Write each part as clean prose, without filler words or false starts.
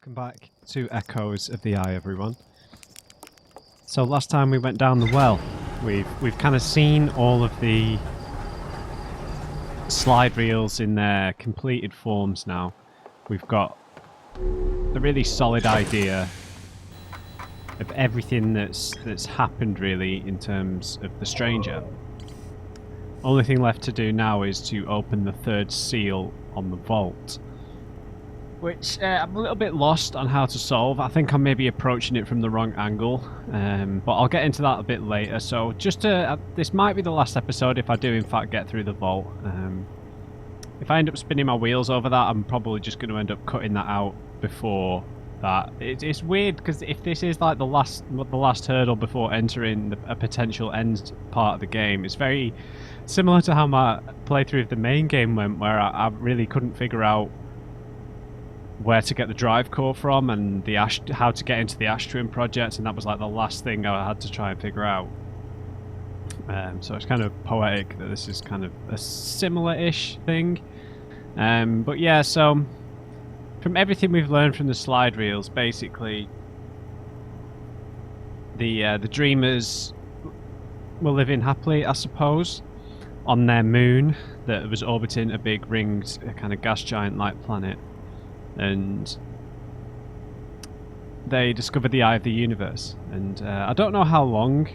Welcome back to Echoes of the Eye, everyone. So last time we went down the well, we've kind of seen all of the slide reels in their completed forms now. We've got a really solid idea of everything that's happened really in terms of the stranger. Only thing left to do now is to open the third seal on the vault, which I'm a little bit lost on how to solve. I think I'm maybe approaching it from the wrong angle, but I'll get into that a bit later. So just this might be the last episode if I do in fact get through the vault. If I end up spinning my wheels over that, I'm probably just going to end up cutting that out before that. It's weird because if this is like the last hurdle before entering a potential end part of the game, it's very similar to how my playthrough of the main game went, where I really couldn't figure out where to get the drive core from and how to get into the Ashtrim project, and that was like the last thing I had to try and figure out. So it's kind of poetic that this is kind of a similar-ish thing. But yeah, so from everything we've learned from the slide reels, basically the dreamers were living happily, I suppose, on their moon that was orbiting a big ringed kind of gas giant-like planet. And they discovered the Eye of the Universe, and I don't know how long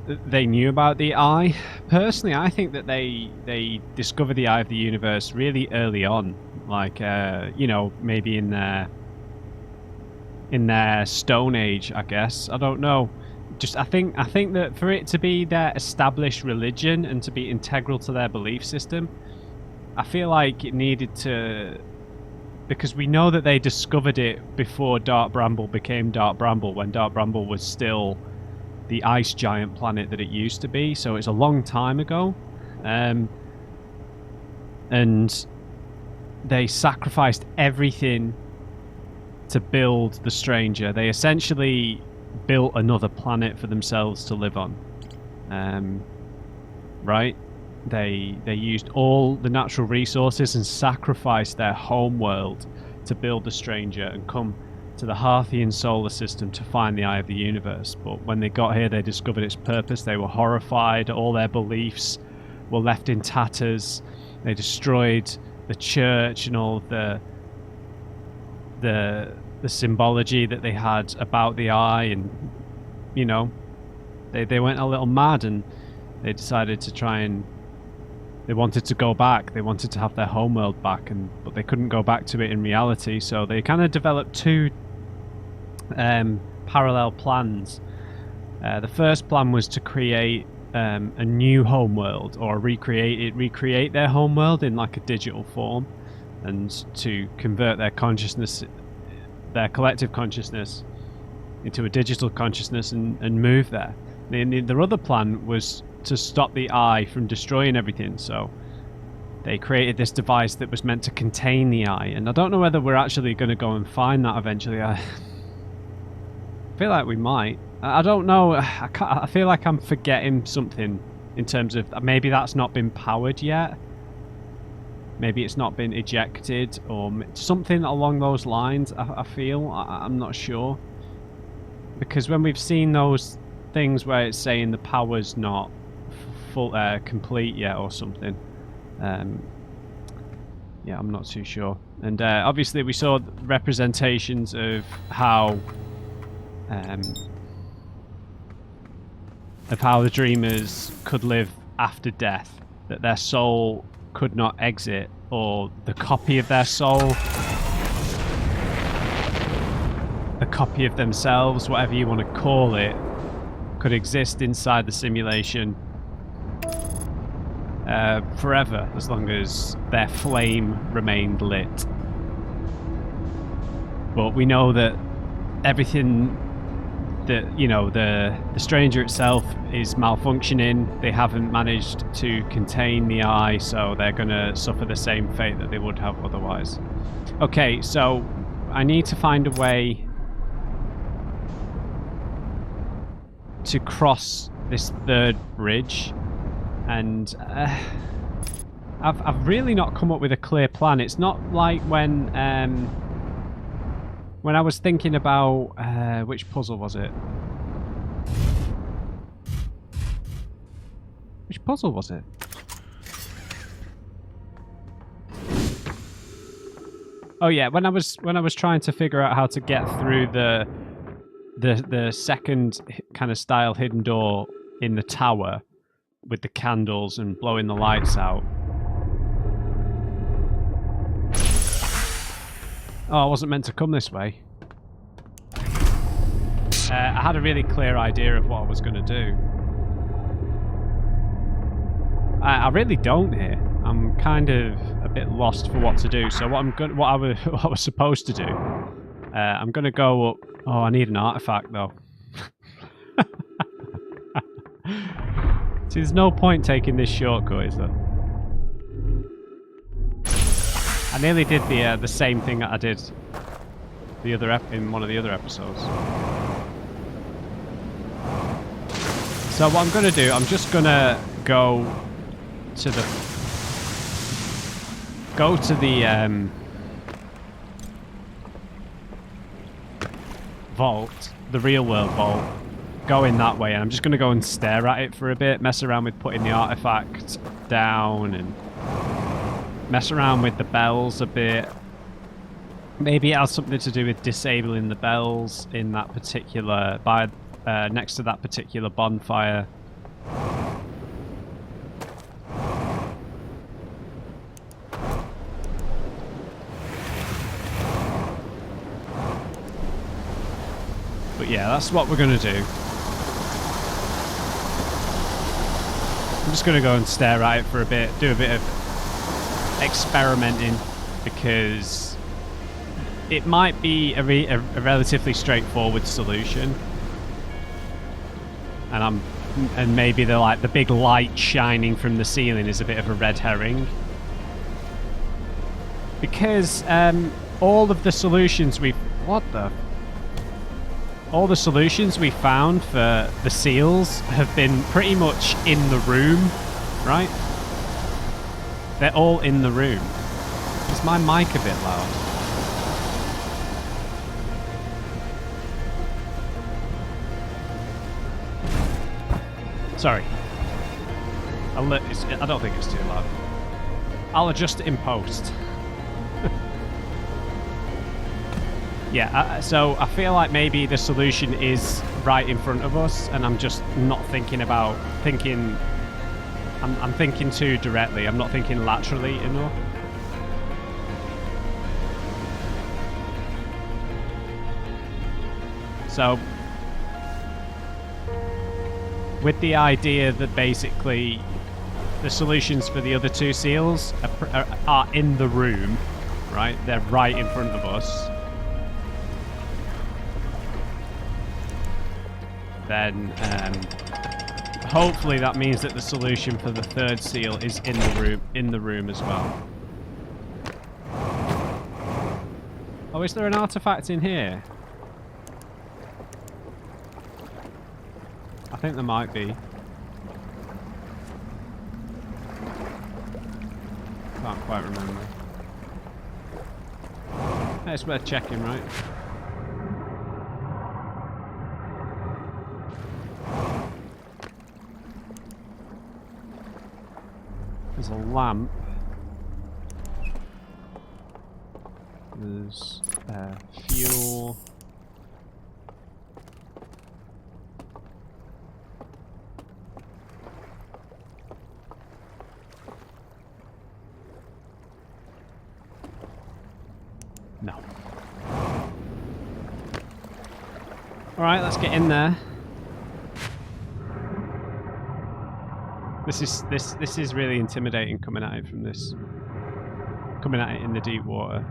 they knew about the Eye. Personally, I think that they discovered the Eye of the Universe really early on, like you know, maybe in their Stone Age, I guess. I don't know. Just I think that for it to be their established religion and to be integral to their belief system, I feel like it needed to, because we know that they discovered it before Dark Bramble became Dark Bramble, when Dark Bramble was still the ice giant planet that it used to be, so it's a long time ago. And they sacrificed everything to build the stranger. They essentially built another planet for themselves to live on. Right? They used all the natural resources and sacrificed their home world to build the stranger and come to the Harthian solar system to find the Eye of the Universe. But when they got here, they discovered its purpose. They were horrified. All their beliefs were left in tatters. They destroyed the church and all the symbology that they had about the eye, and you know, they went a little mad, and they decided to try and they wanted to go back. They wanted to have their homeworld back, but they couldn't go back to it in reality. So they kind of developed two parallel plans. The first plan was to create a new homeworld, or recreate their homeworld in like a digital form, and to convert their consciousness, their collective consciousness, into a digital consciousness and move there. Their other plan was to stop the Eye from destroying everything, so they created this device that was meant to contain the Eye, and I don't know whether we're actually going to go and find that eventually. I feel like we might. I don't know. I feel like I'm forgetting something in terms of maybe that's not been powered yet. Maybe it's not been ejected, or something along those lines. I feel. I'm not sure, because when we've seen those things where it's saying the power's not full complete yet or something, yeah, I'm not too sure. And obviously we saw representations of how the dreamers could live after death, that their soul could not exit, or the copy of their soul, the copy of themselves, whatever you want to call it, could exist inside the simulation forever, as long as their flame remained lit. But we know that everything that, you know, the stranger itself is malfunctioning. They haven't managed to contain the Eye, so they're going to suffer the same fate that they would have otherwise. Okay, so I need to find a way to cross this third bridge, and I've really not come up with a clear plan. It's not like when when I was thinking about which puzzle was it? Which puzzle was it? Oh yeah, when I was trying to figure out how to get through the second kind of style hidden door in the tower with the candles and blowing the lights out. Oh, I wasn't meant to come this way. I had a really clear idea of what I was going to do. I really don't here. I'm kind of a bit lost for what to do. So what I was supposed to do, I'm going to go up. Oh, I need an artifact though. See, there's no point taking this shortcut, is there? I nearly did the same thing that I did in one of the other episodes. So what I'm going to do, I'm just going to go to the vault, the real world vault, go in that way, and I'm just going to go and stare at it for a bit, mess around with putting the artifact down and mess around with the bells a bit. Maybe it has something to do with disabling the bells in that particular next to that particular bonfire. But yeah, that's what we're going to do. I'm just going to go and stare at it for a bit, do a bit of experimenting, because it might be a relatively straightforward solution. And maybe the big light shining from the ceiling is a bit of a red herring. Because all of the solutions all the solutions we found for the seals have been pretty much in the room, right? They're all in the room. Is my mic a bit loud? Sorry. I don't think it's too loud. I'll adjust it in post. Yeah, so I feel like maybe the solution is right in front of us, and I'm just not thinking. I'm thinking too directly. I'm not thinking laterally enough. So, with the idea that basically the solutions for the other two seals are in the room, right? They're right in front of us. Then hopefully that means that the solution for the third seal is in the room as well. Oh, is there an artifact in here? I think there might be. Can't quite remember. It's worth checking, right? There's a lamp. There's fuel. No. Alright, let's get in there. This is really intimidating coming at it from this. Coming at it in the deep water.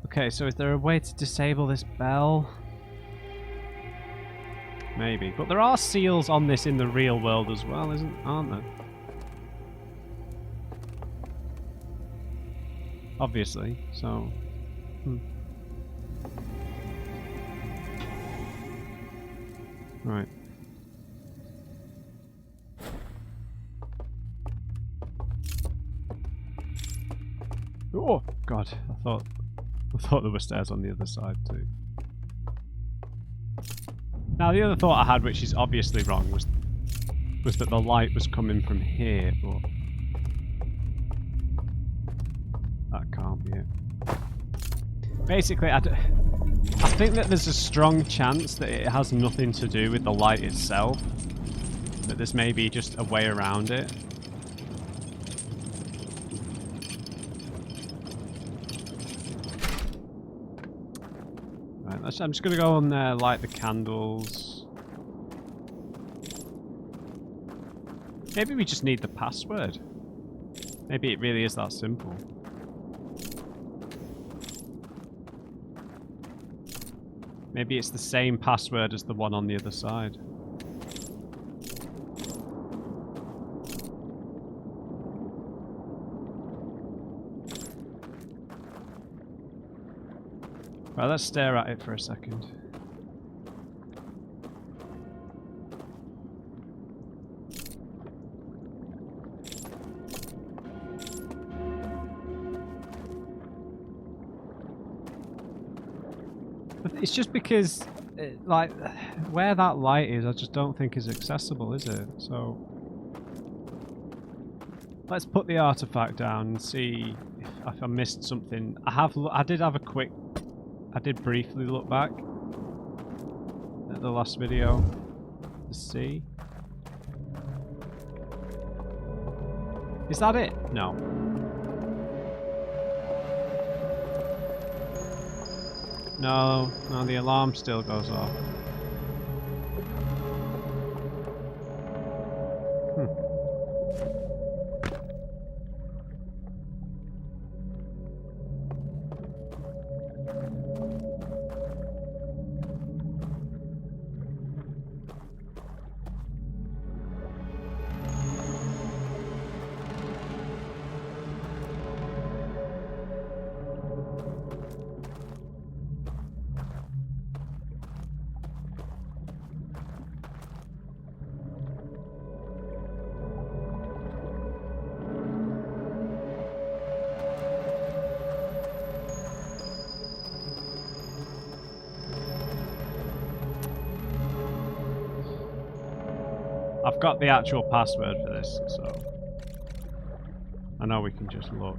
Okay, so is there a way to disable this bell? Maybe. But there are seals on this in the real world as well, aren't there? Obviously, so... Right. Oh God! I thought there were stairs on the other side too. Now the other thought I had, which is obviously wrong, was that the light was coming from here, but that can't be it. Basically, I think that there's a strong chance that it has nothing to do with the light itself. That there's maybe just a way around it. Right, I'm just going to go on there, light the candles. Maybe we just need the password. Maybe it really is that simple. Maybe it's the same password as the one on the other side. Right, let's stare at it for a second. It's just because, like, where that light is, I just don't think is accessible, is it? So, let's put the artifact down and see if I missed something. I did briefly look back at the last video to see. Is that it? No. No, the alarm still goes off. I've got the actual password for this, so I know we can just look.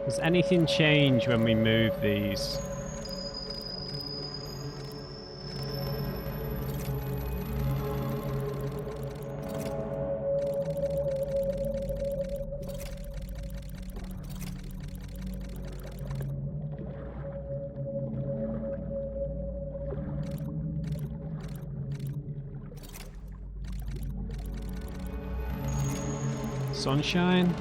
Does anything change when we move these? Sunshine?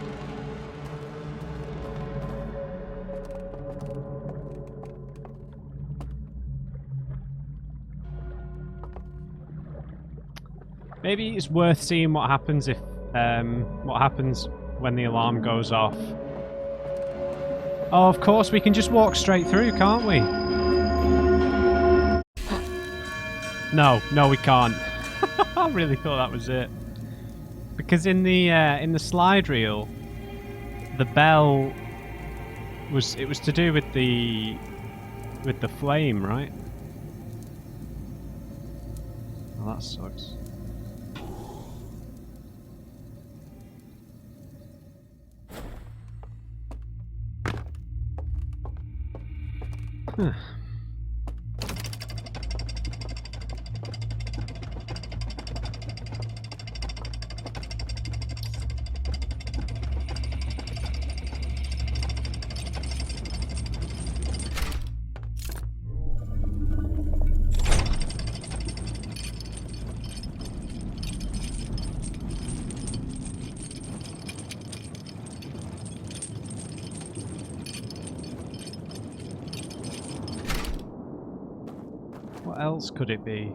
Maybe it's worth seeing what happens if what happens when the alarm goes off. Oh, of course, we can just walk straight through, can't we? No, we can't. I really thought that was it. Because in the slide reel, the bell was to do with the flame, right? Oh, that sucks. Huh. else could it be?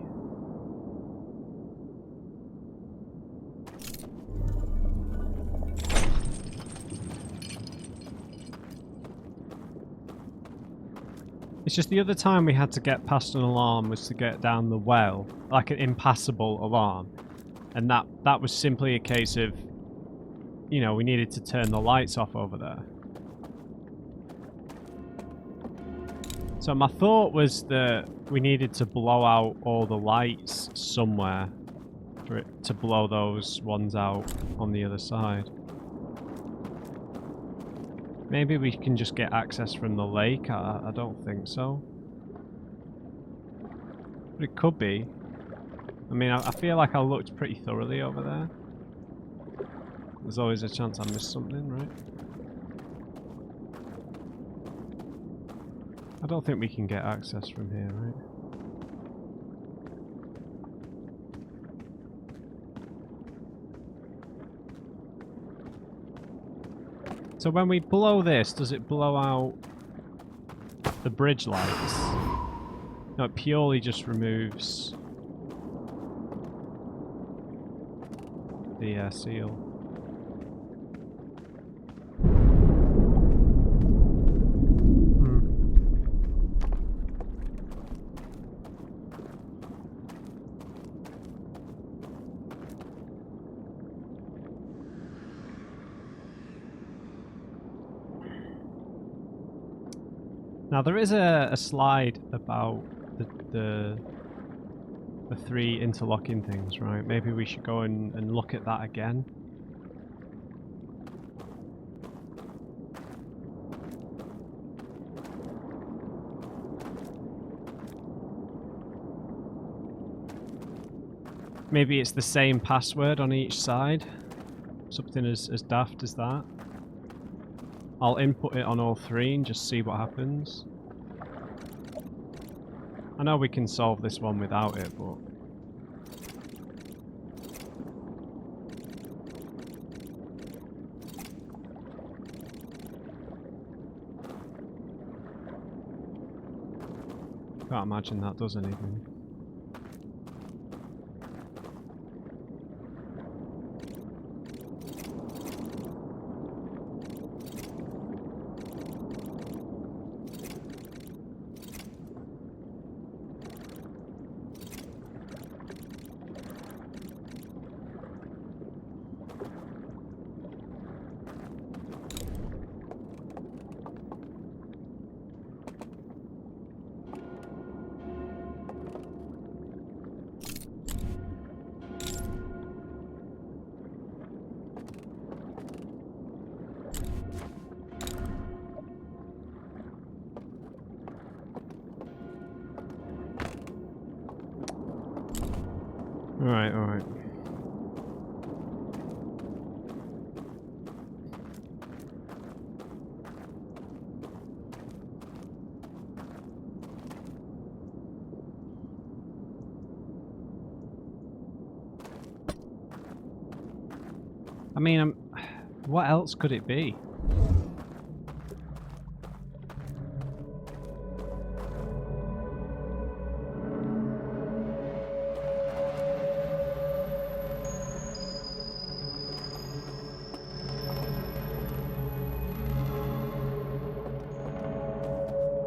It's just the other time we had to get past an alarm was to get down the well, like an impassable alarm. And that was simply a case of, you know, we needed to turn the lights off over there. So my thought was that we needed to blow out all the lights somewhere for it to blow those ones out on the other side. Maybe we can just get access from the lake. I don't think so. But it could be. I mean, I feel like I looked pretty thoroughly over there. There's always a chance I missed something, right? I don't think we can get access from here, right? So when we blow this, does it blow out the bridge lights? No, it purely just removes the seal. Now there is a slide about the three interlocking things, right? Maybe we should go and look at that again. Maybe it's the same password on each side. Something as daft as that. I'll input it on all three and just see what happens. I know we can solve this one without it, but... can't imagine that does anything. Alright, alright. I mean, what else could it be?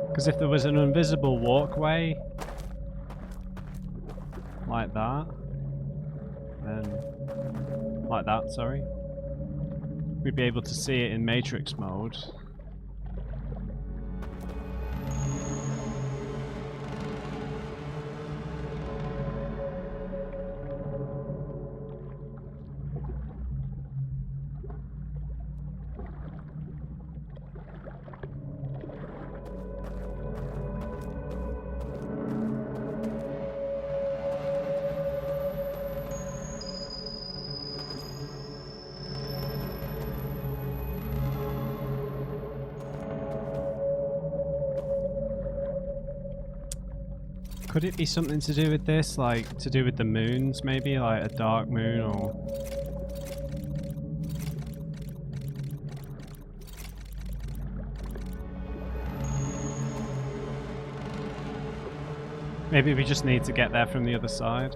Because if there was an invisible walkway like that, then like that, sorry, we'd be able to see it in Matrix mode. Could it be something to do with this? Like, to do with the moons, maybe? Like a dark moon or... Maybe we just need to get there from the other side.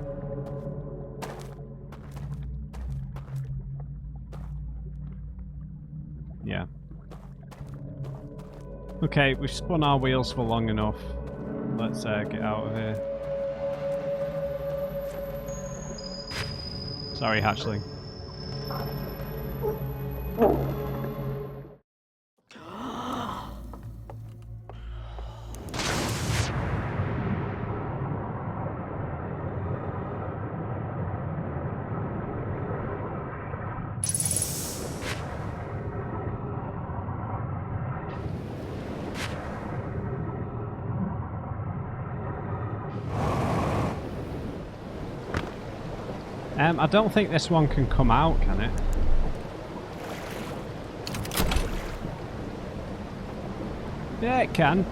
Yeah. Okay, we've spun our wheels for long enough. Let's get out of here. Sorry, hatchling. I don't think this one can come out, can it? Yeah, it can.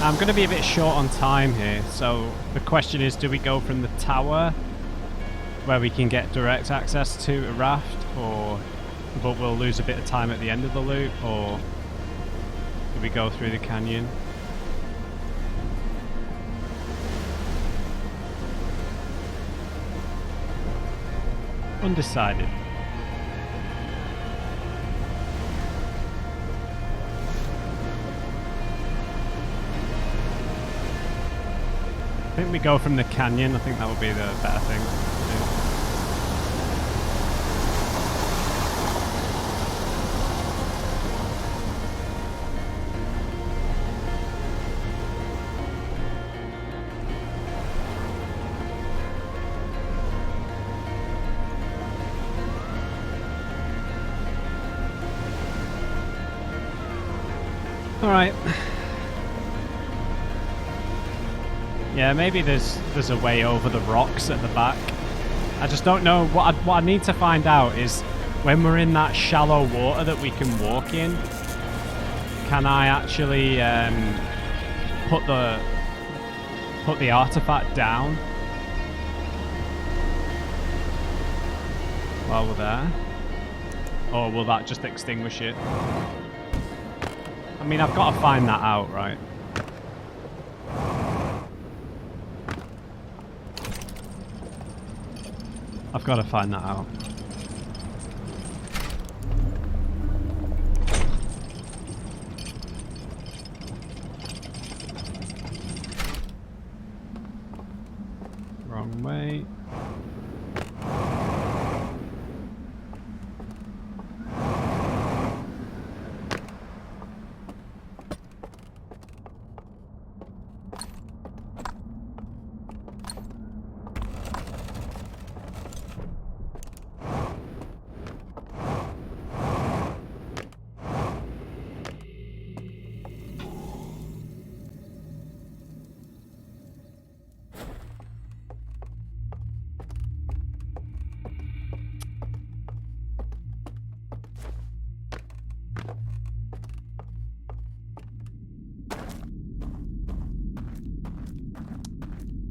I'm going to be a bit short on time here, so the question is, do we go from the tower where we can get direct access to a raft, but we'll lose a bit of time at the end of the loop, or do we go through the canyon? Undecided. I think we go from the canyon. I think that would be the better thing to do. All right. Yeah, maybe there's a way over the rocks at the back. I just don't know. What I need to find out is when we're in that shallow water that we can walk in, can I actually put the artifact down while we're there? Or will that just extinguish it? I mean, I've got to find that out, right? I've got to find that out. Wrong way.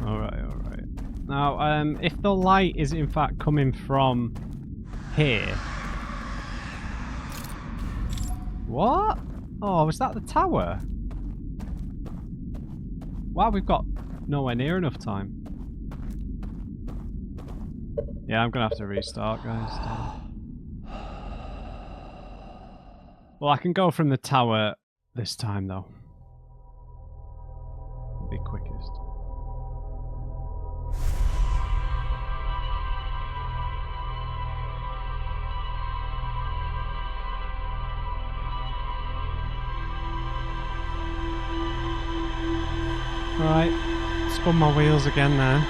Alright. Now, if the light is in fact coming from here... What? Oh, was that the tower? Wow, we've got nowhere near enough time. Yeah, I'm gonna have to restart, guys. Well, I can go from the tower this time, though. It'll be quickest. Right, spun my wheels again there.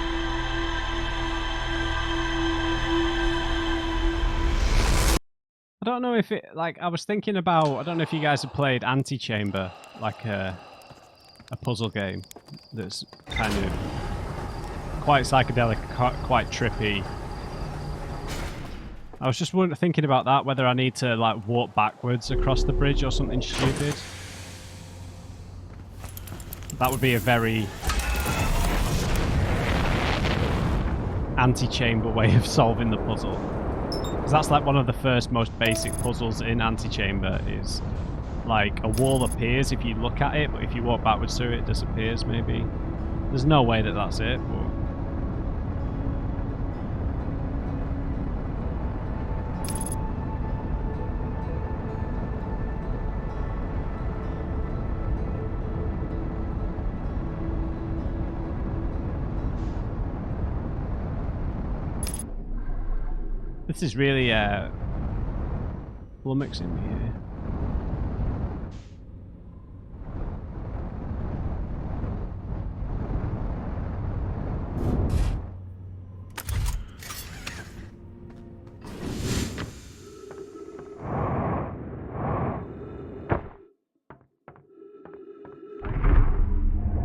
I don't know if it, like, I was thinking about, I don't know if you guys have played Antechamber, like a puzzle game that's kind of quite psychedelic, quite trippy. I was just thinking about that, whether I need to, like, walk backwards across the bridge or something stupid. That would be a very anti-chamber way of solving the puzzle. Because that's like one of the first most basic puzzles in anti-chamber is like a wall appears if you look at it, but if you walk backwards through it, it disappears maybe. There's no way that that's it, but... This is really flummoxing me here.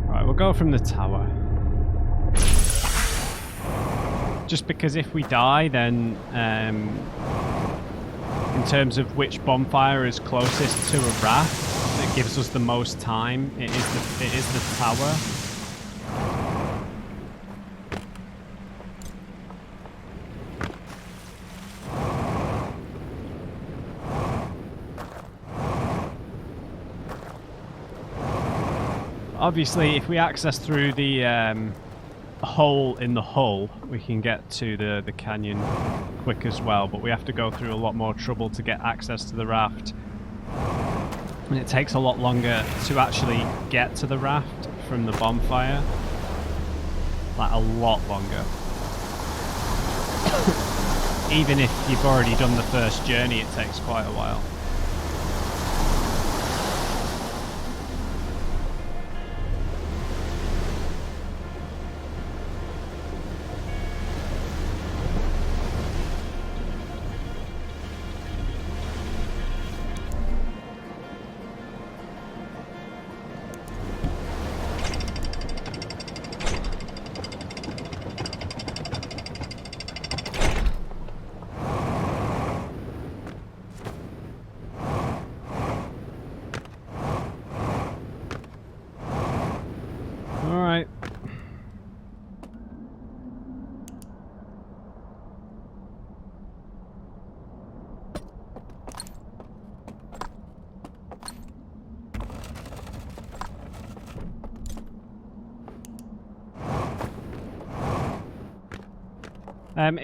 Right, we'll go from the tower. Just because if we die, then in terms of which bonfire is closest to a raft that gives us the most time, it is the tower. Obviously, if we access through the hole in the hull, we can get to the canyon quick as well, but we have to go through a lot more trouble to get access to the raft, and it takes a lot longer to actually get to the raft from the bonfire, like a lot longer. Even if you've already done the first journey, it takes quite a while.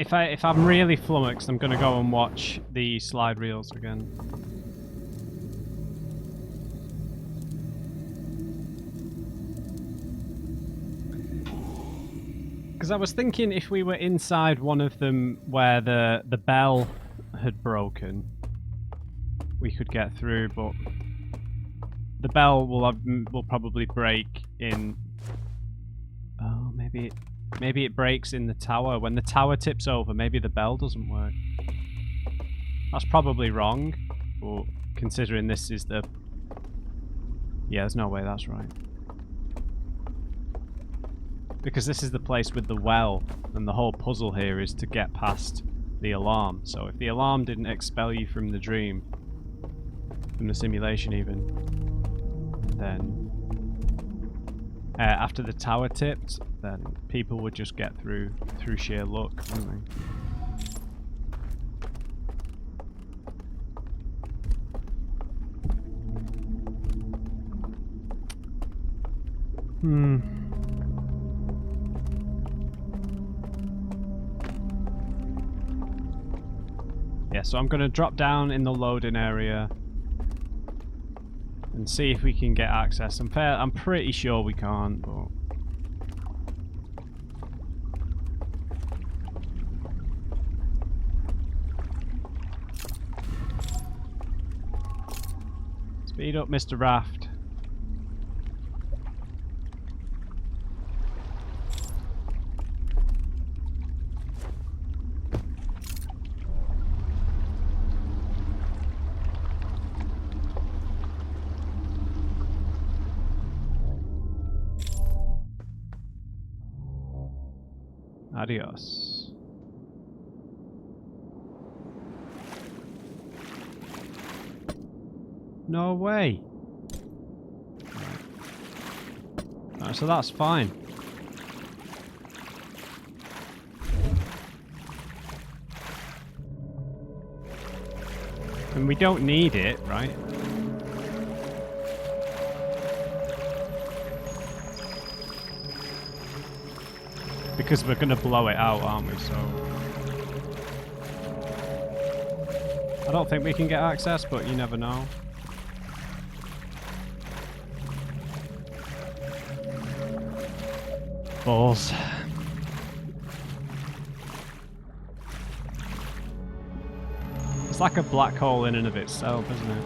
If I'm really flummoxed, I'm gonna go and watch the slide reels again. Because I was thinking if we were inside one of them where the bell had broken, we could get through, but the bell will probably break in. Oh, maybe it breaks in the tower. When the tower tips over, maybe the bell doesn't work. That's probably wrong, but considering this is the... Yeah, there's no way that's right. Because this is the place with the well, and the whole puzzle here is to get past the alarm. So if the alarm didn't expel you from the dream, from the simulation even, then... after the tower tipped, then people would just get through sheer luck, wouldn't they? Yeah, so I'm going to drop down in the loading area and see if we can get access. I'm pretty sure we can't, but... Speed up, Mr. Raft. Adios. No way. Alright, so that's fine. And we don't need it, right? Because we're going to blow it out, aren't we? So I don't think we can get access, but you never know. Balls. It's like a black hole in and of itself, isn't it?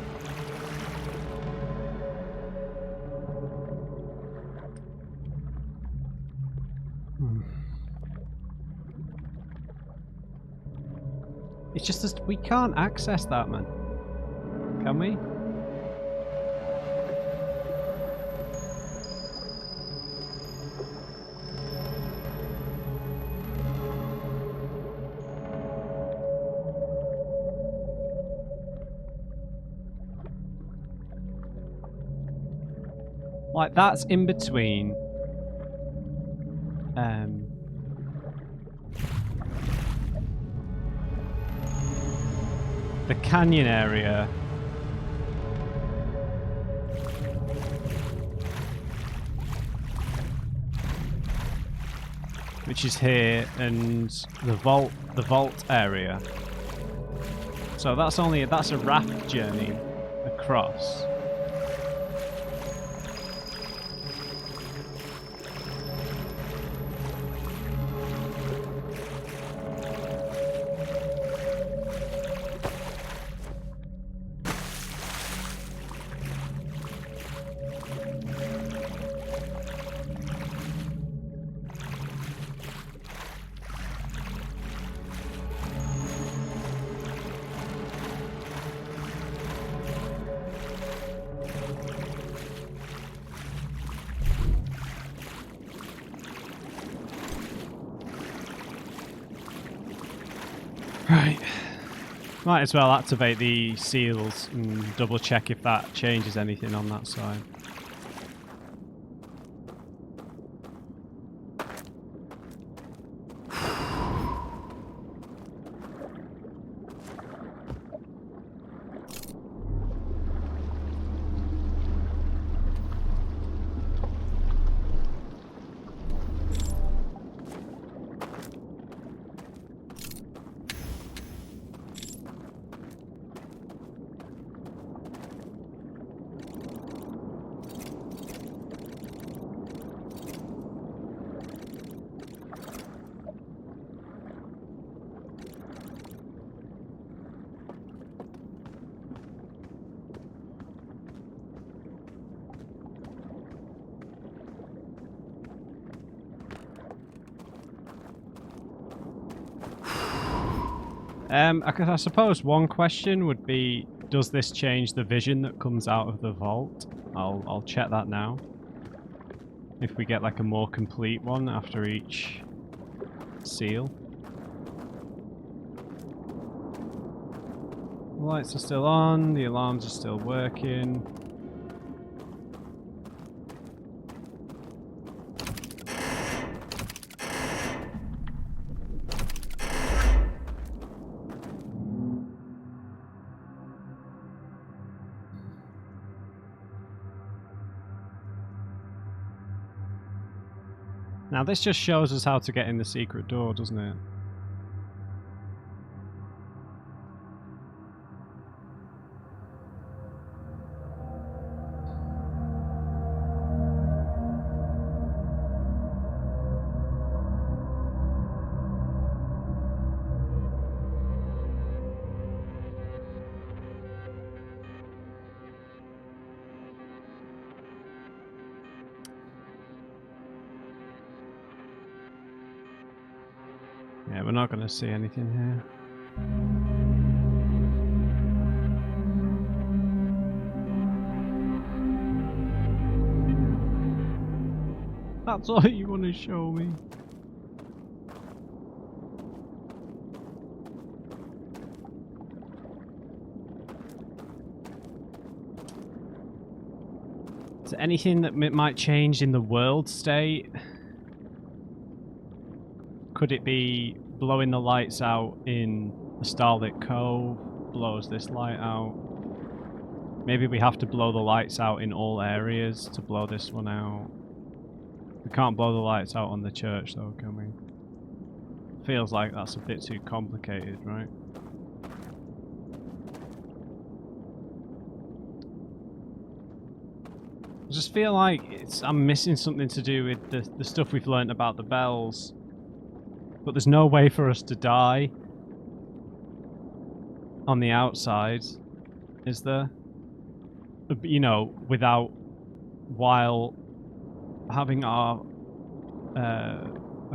It's just that we can't access that, man. Can we? Like, that's in between the canyon area which is here, and the vault area. So that's a raft journey across. Right. Might as well activate the seals and double check if that changes anything on that side. I suppose one question would be, does this change the vision that comes out of the vault? I'll check that now. If we get like a more complete one after each seal. The lights are still on, the alarms are still working. Now this just shows us how to get in the secret door, doesn't it? Yeah, we're not going to see anything here. That's all you want to show me. Is there anything that might change in the world state? Could it be blowing the lights out in the Starlit Cove? blows this light out. Maybe we have to blow the lights out in all areas to blow this one out. We can't blow the lights out on the church though, can we? Feels like that's a bit too complicated, right? I just feel like I'm missing something to do with the stuff we've learnt about the bells. But there's no way for us to die on the outside, is there? You know, while having our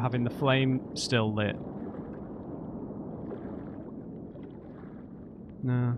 having the flame still lit. No.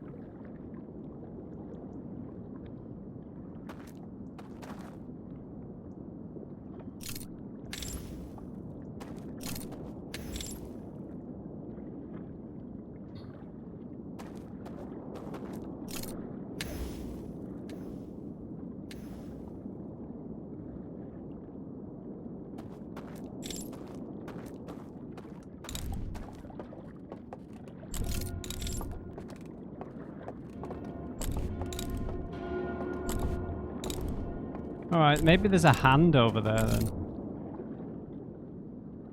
Alright, maybe there's a hand over there then.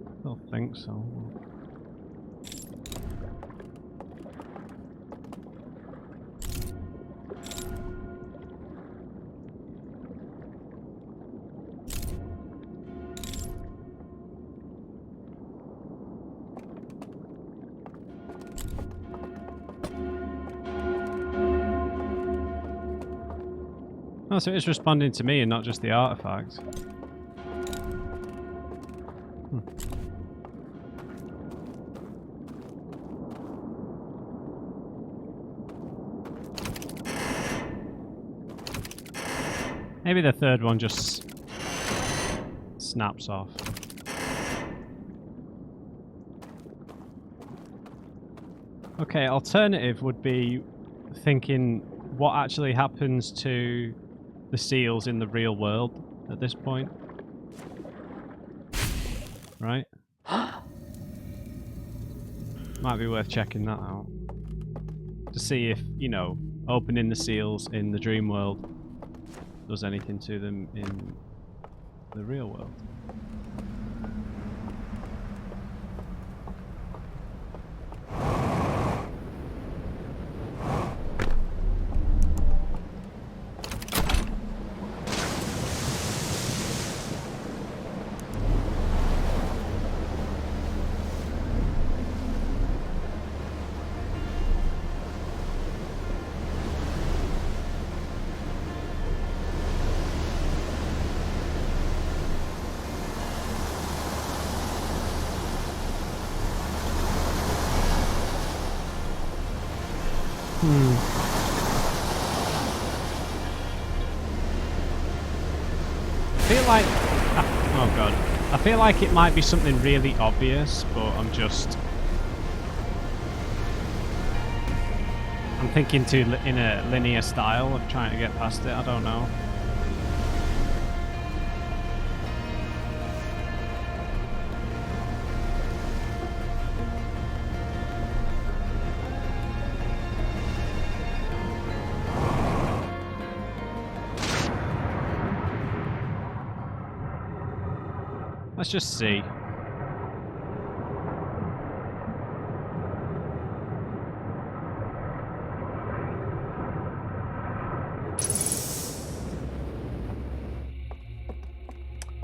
I don't think so. Oh, so it's responding to me and not just the artifact. Maybe the third one just snaps off. Okay, alternative would be thinking what actually happens to the seals in the real world at this point. Right? Might be worth checking that out. To see if, you know, opening the seals in the dream world does anything to them in the real world. I feel like it might be something really obvious, but I'm thinking in a linear style of trying to get past it. I don't know. Let's just see.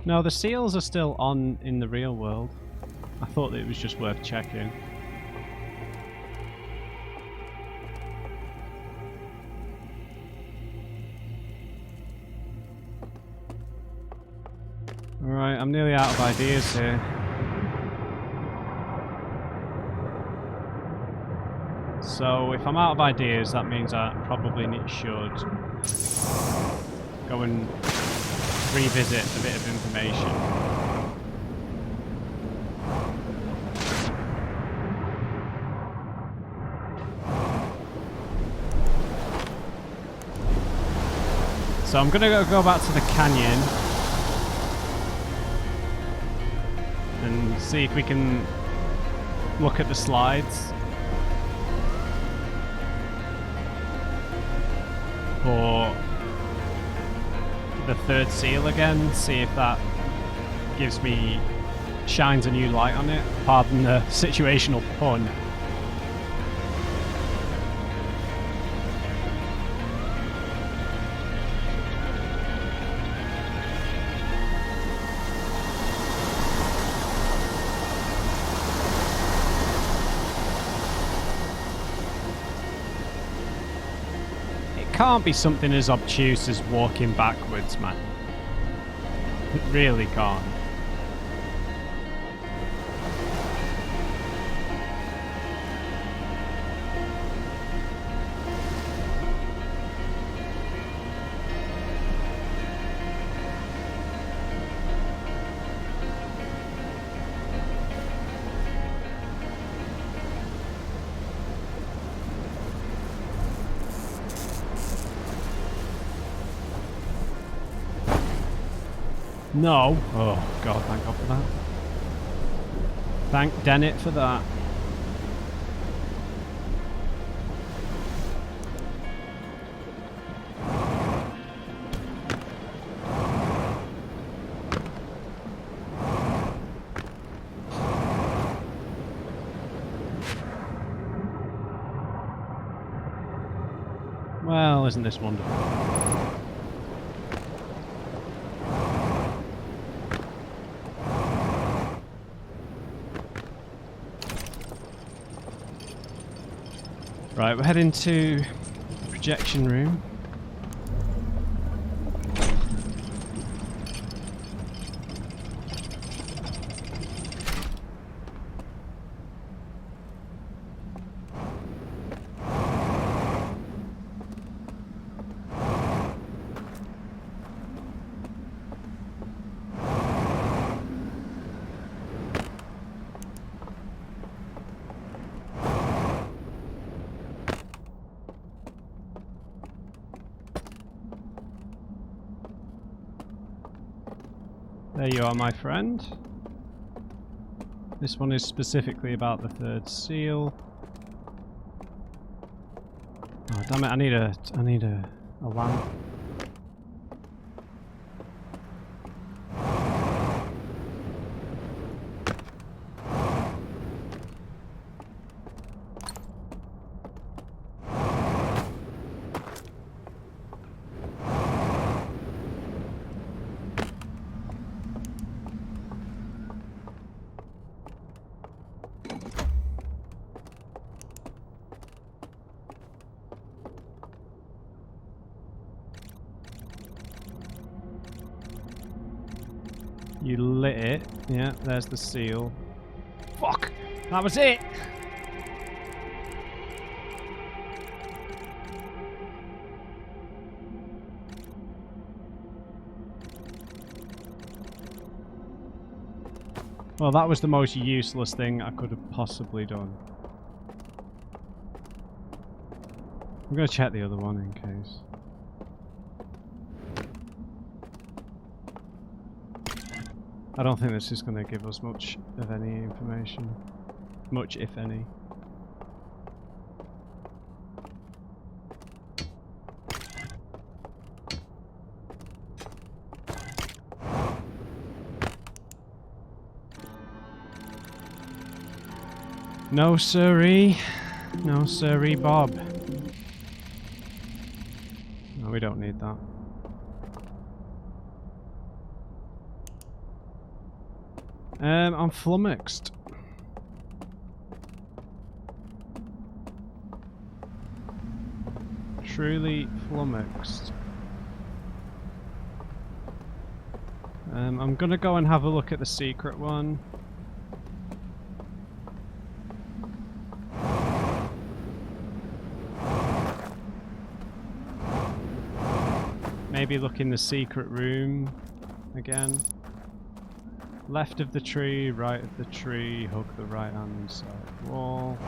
No, the seals are still on in the real world. I thought that it was just worth checking. Alright, I'm nearly out of ideas here. So if I'm out of ideas, that means I probably should go and revisit a bit of information. So I'm gonna go back to the canyon and see if we can look at the slides. for the third seal again, see if that gives me, shines a new light on it. Pardon the situational pun. Can't be something as obtuse as walking backwards, man. It really can't. No. Oh, God, thank God for that. Thank Dennett for that. Well, isn't this wonderful? Right, we're heading to the projection room. There you are, my friend. This one is specifically about the third seal. Oh damn it! I need a lamp. You lit it. Yeah, there's the seal. Fuck! That was it! Well, that was the most useless thing I could have possibly done. I'm gonna check the other one in case. I don't think this is going to give us much of any information. Much, if any. No siree. No siree, Bob. No, we don't need that. I'm flummoxed. Truly flummoxed. I'm gonna go and have a look at the secret one. Maybe look in the secret room again. Left of the tree, right of the tree, hug the right hand side wall.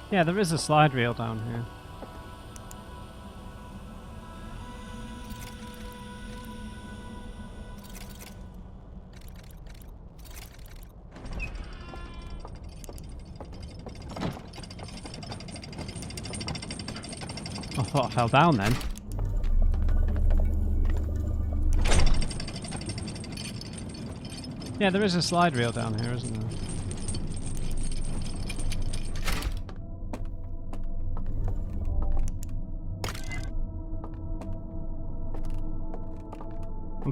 Yeah, there is a slide reel down here. I thought I fell down then. Yeah, there is a slide reel down here, isn't there?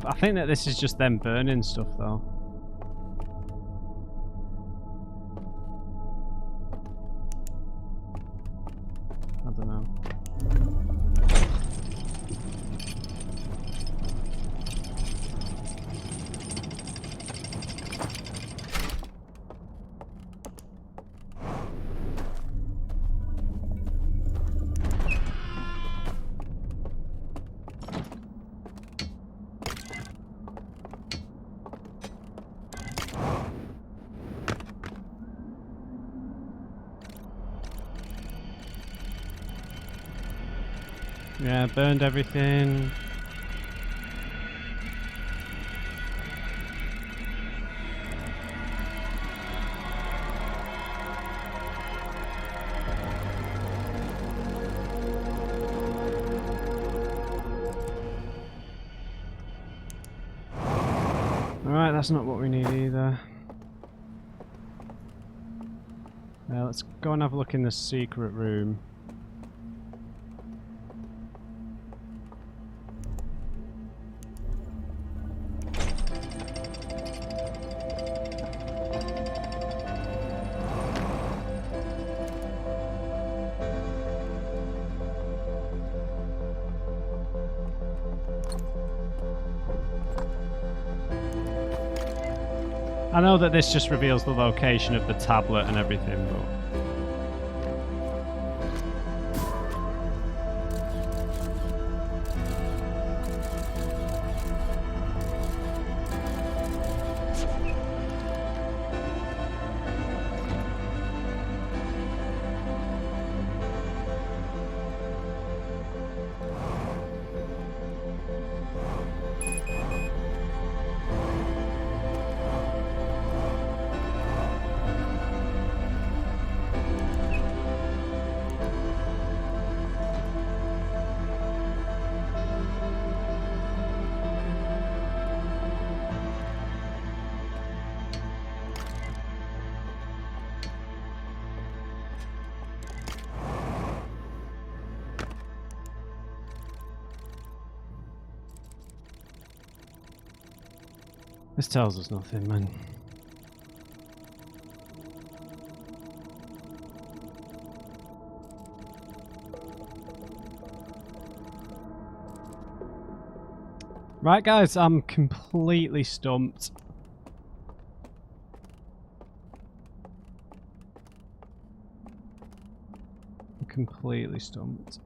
I think that this is just them burning stuff, though. I don't know. Yeah, burned everything. Alright, that's not what we need either. Let's go and have a look in the secret room. I know that this just reveals the location of the tablet and everything, but... This tells us nothing, man. Right, guys, I'm completely stumped. I'm completely stumped.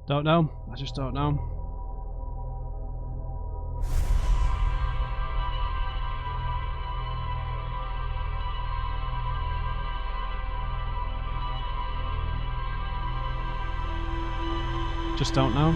Don't know. I just don't know. Just don't know.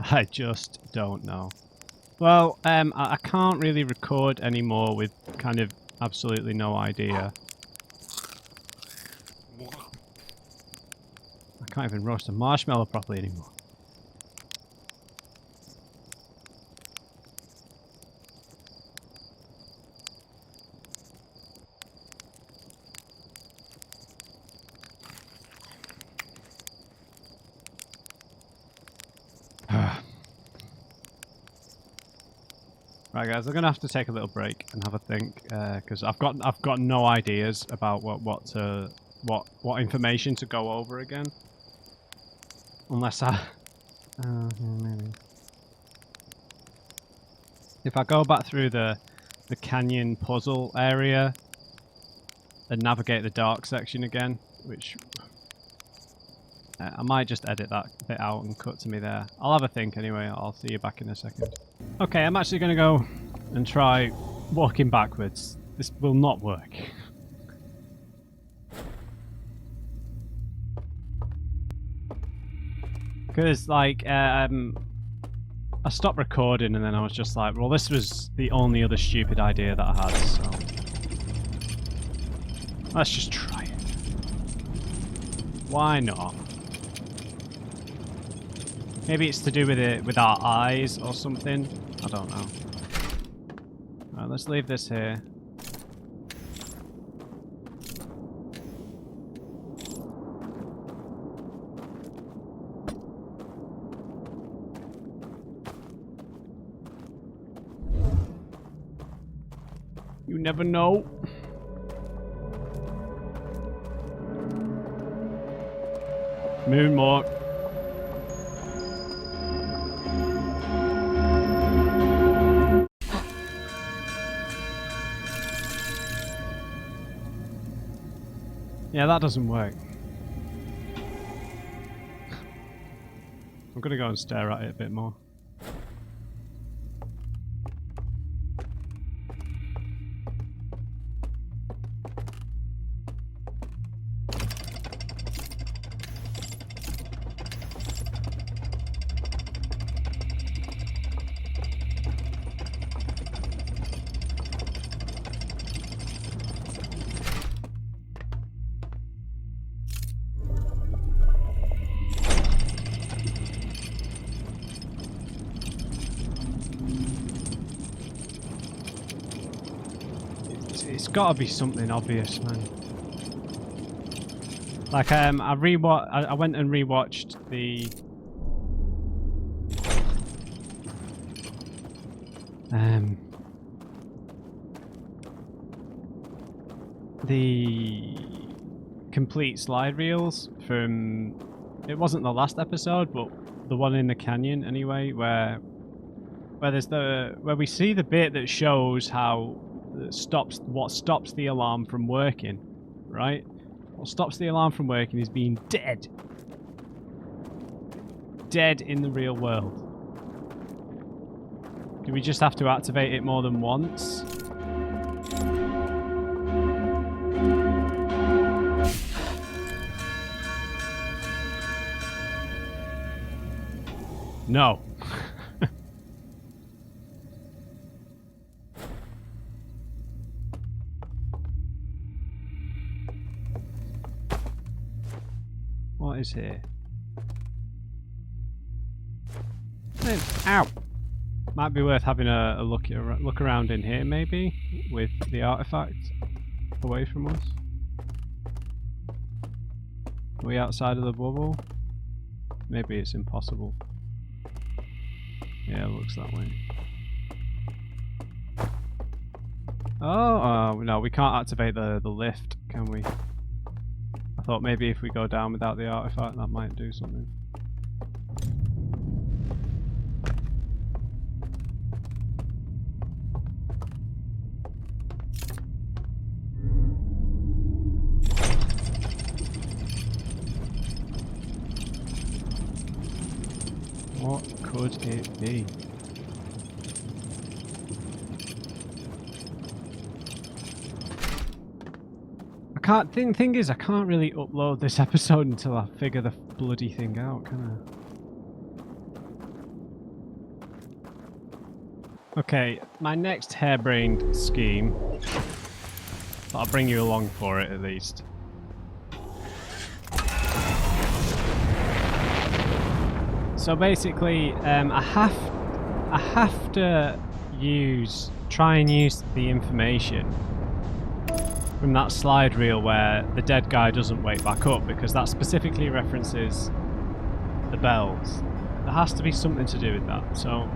I just don't know. Well, I can't really record anymore with kind of absolutely no idea. I can't even roast a marshmallow properly anymore. Right, guys, I'm gonna have to take a little break and have a think because I've got no ideas about what information to go over again, unless I maybe if I go back through the canyon puzzle area and navigate the dark section again, which I might just edit that bit out and cut to me there. I'll have a think anyway. I'll see you back in a second. Okay, I'm actually gonna go and try walking backwards. This will not work. Because, like, I stopped recording and then I was just like, well, this was the only other stupid idea that I had, so... let's just try it. Why not? Maybe it's to do with it with our eyes or something. I don't know. Alright, let's leave this here. You never know. Moon more. Yeah, that doesn't work. I'm gonna go and stare at it a bit more. It's gotta be something obvious, man. Like, I went and rewatched the complete slide reels from, it wasn't the last episode, but the one in the canyon anyway, where we see the bit that shows how what stops the alarm from working, right? What stops the alarm from working is being dead. Dead in the real world. Do we just have to activate it more than once? No. What is here? Ow! Might be worth having a look around in here, maybe, with the artifact away from us. Are we outside of the bubble? Maybe it's impossible. Yeah, it looks that way. Oh, no, we can't activate the lift, can we? I thought maybe if we go down without the artifact, that might do something. What could it be? Thing is, I can't really upload this episode until I figure the bloody thing out, can I? Okay, my next harebrained scheme. I'll bring you along for it at least. So basically, I have to try and use the information from that slide reel where the dead guy doesn't wake back up, because that specifically references the bells. There has to be something to do with that. So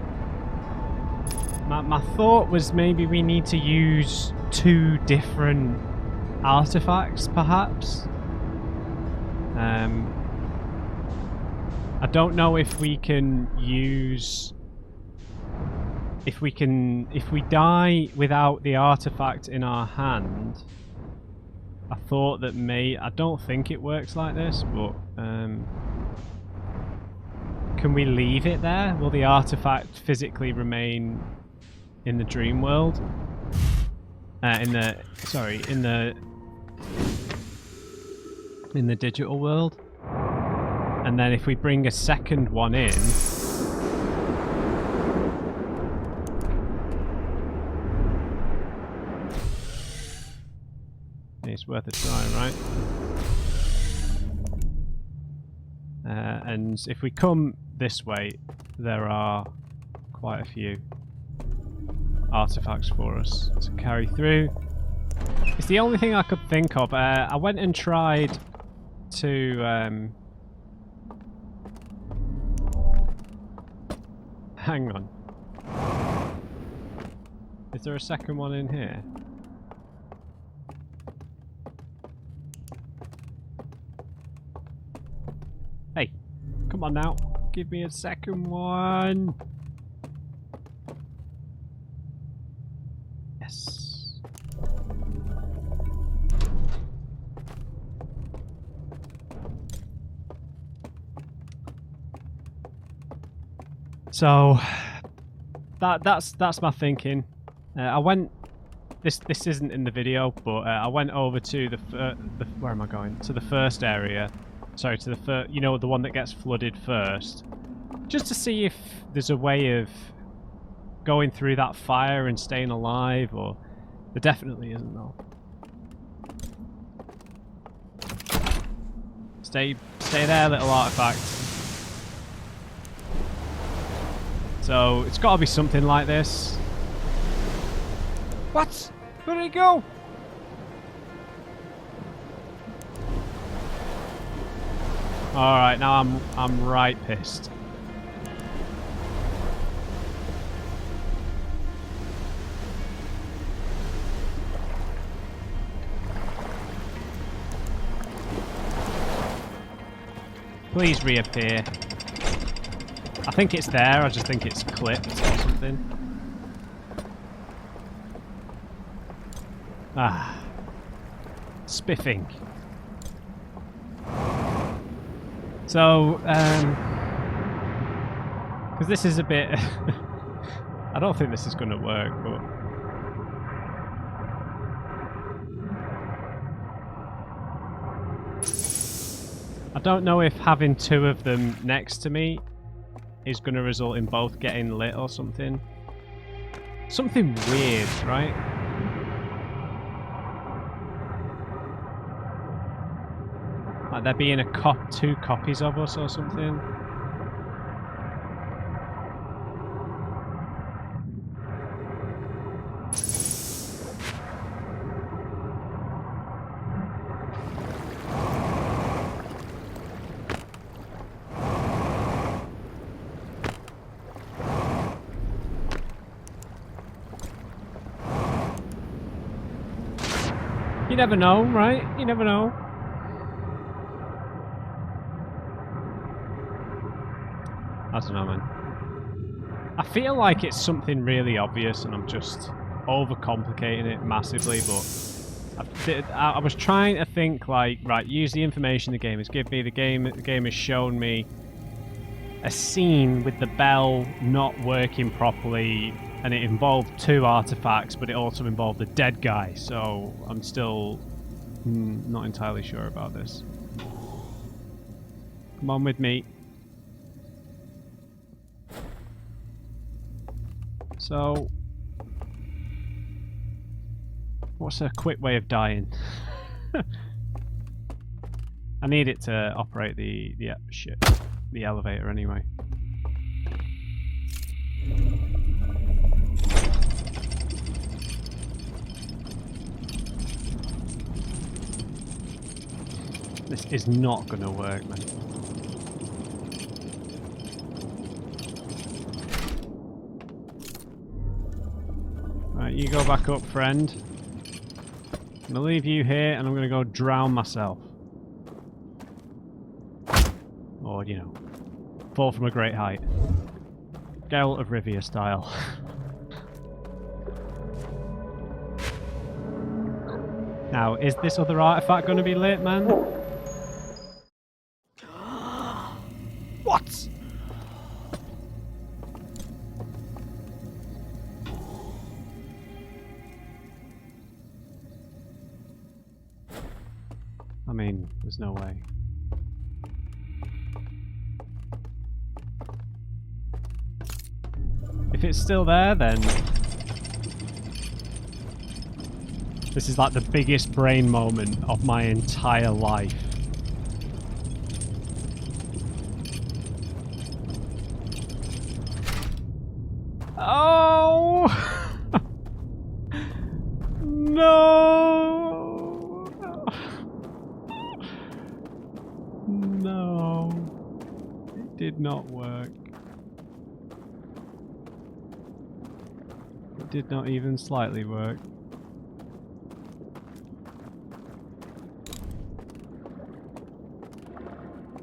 My thought was maybe we need to use 2 different artifacts, perhaps. I don't know if we can use... If we die without the artifact in our hand... I thought that I don't think it works like this, but... can we leave it there? Will the artifact physically remain in the dream world? In the digital world? And then if we bring a second one in... It's worth a try, right? And if we come this way, there are quite a few artifacts for us to carry through. It's the only thing I could think of. I went and tried to... Hang on. Is there a second one in here? Hey, come on now. Give me a second one. Yes. So that's my thinking. I went. This isn't in the video, but I went over to where am I going? To the first area. Sorry, to the first. You know, the one that gets flooded first, just to see if there's a way of going through that fire and staying alive, or there definitely isn't though. Stay there, little artifact. So it's got to be something like this. What? Where did it go? All right, now I'm right pissed. Please reappear. I think it's there, I just think it's clipped or something. Ah. Spiffing. So, because this is a bit... I don't think this is going to work, but... I don't know if having 2 of them next to me is going to result in both getting lit or something. Something weird, right? Like there being 2 copies of us or something. You never know, right? You never know. I don't know, man. I feel like it's something really obvious and I'm just overcomplicating it massively, but I was trying to think like, right, use the information the game has given me. The game has shown me a scene with the bell not working properly, and it involved 2 artifacts, but it also involved a dead guy, so I'm still not entirely sure about this. Come on with me. So, what's a quick way of dying? I need it to operate the elevator anyway. This is not going to work, man. you go back up, friend. I'm gonna leave you here and I'm gonna go drown myself. Or, you know, fall from a great height. Geralt of Rivia style. Now, is this other artifact going to be lit, man? What? I mean, there's no way. If it's still there, then this is like the biggest brain moment of my entire life. Oh! No! No. It did not work. It did not even slightly work.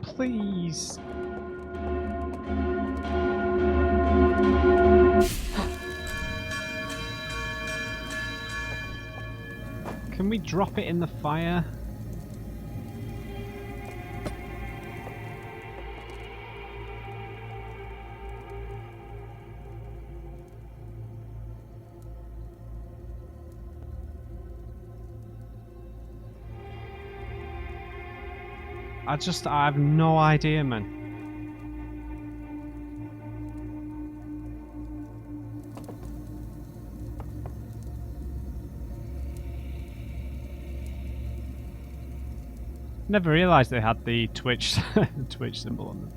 Please. Can we drop it in the fire? I have no idea, man. Never realised they had the Twitch Twitch symbol on them.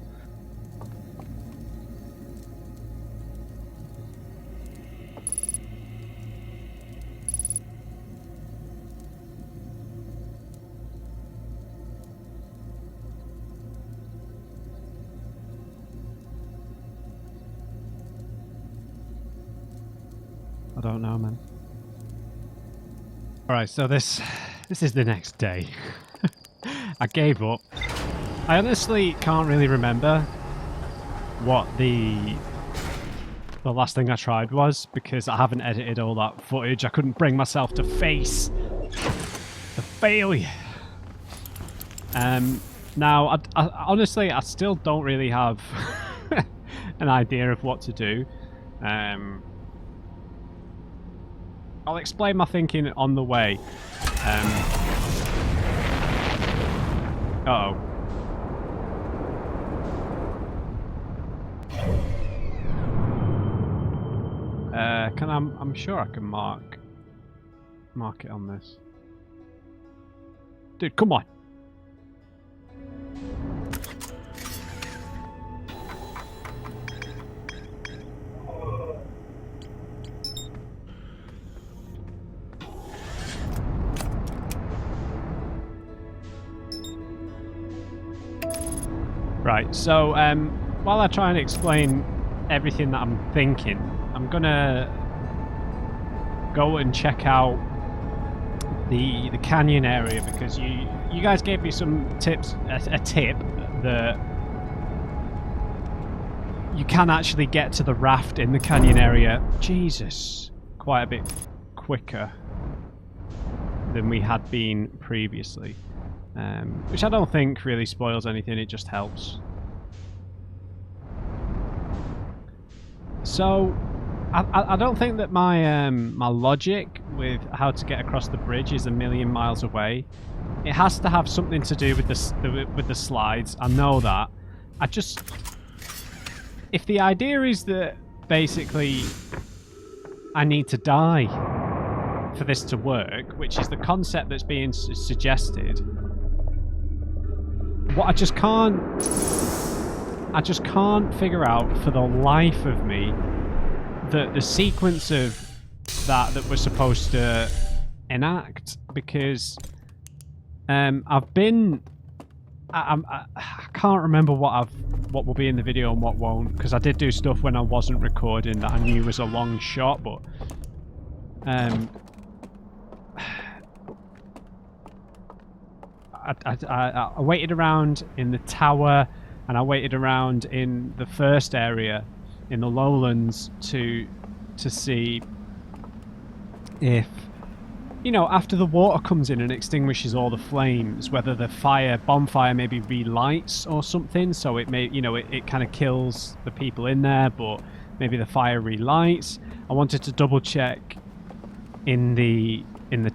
I don't know, man. Alright, so this is the next day. I gave up. I honestly can't really remember what the last thing I tried was, because I haven't edited all that footage. I couldn't bring myself to face the failure. Now, I honestly, I still don't really have an idea of what to do. I'll explain my thinking on the way. Uh-oh. I'm sure I can mark it on this. Dude, come on. Right, so while I try and explain everything that I'm thinking, I'm gonna go and check out the canyon area, because you guys gave me some tips, a tip that you can actually get to the raft in the canyon area, Jesus, quite a bit quicker than we had been previously. Which I don't think really spoils anything, it just helps. So, I don't think that my my logic with how to get across the bridge is a million miles away. It has to have something to do with the slides, I know that. If the idea is that basically I need to die for this to work, which is the concept that's being suggested, what I just can't figure out for the life of me the sequence of that we're supposed to enact, because I can't remember what will be in the video and what won't, because I did do stuff when I wasn't recording that I knew was a long shot, but I waited around in the tower, and I waited around in the first area, in the lowlands, to see if, you know, after the water comes in and extinguishes all the flames, whether the bonfire maybe relights or something, so it may, you know, it kind of kills the people in there, but maybe the fire relights. I wanted to double check in the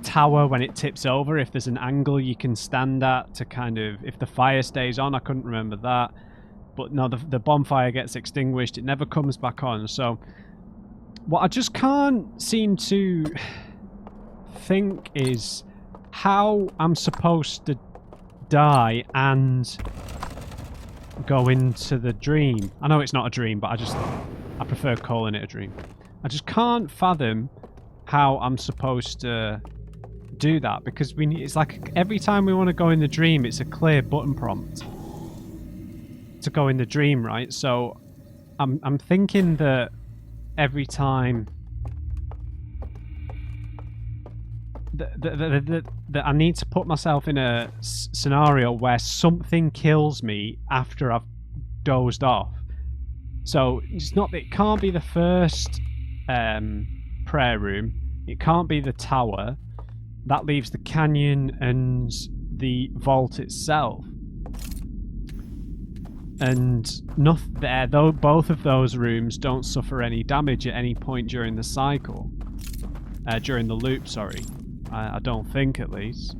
tower when it tips over, if there's an angle you can stand at to kind of, if the fire stays on. I couldn't remember that. But no, the bonfire gets extinguished. It never comes back on. So what I just can't seem to think is how I'm supposed to die and go into the dream. I know it's not a dream, but I prefer calling it a dream. I just can't fathom how I'm supposed to do that, because it's like every time we want to go in the dream, it's a clear button prompt to go in the dream, right? So I'm thinking that every time that I need to put myself in a scenario where something kills me after I've dozed off. So it can't be the first prayer room. It can't be the tower. That leaves the canyon and the vault itself. And nothing there, though both of those rooms don't suffer any damage at any point during the cycle. During the loop, sorry. I don't think, at least.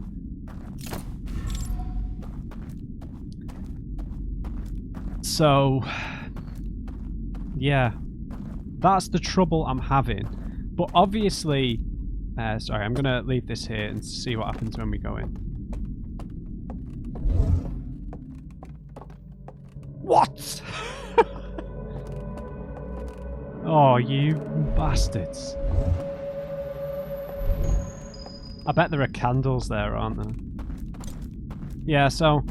So, yeah. That's the trouble I'm having. But obviously... sorry, I'm going to leave this here and see what happens when we go in. What? Oh, you bastards. I bet there are candles there, aren't there? Yeah, so...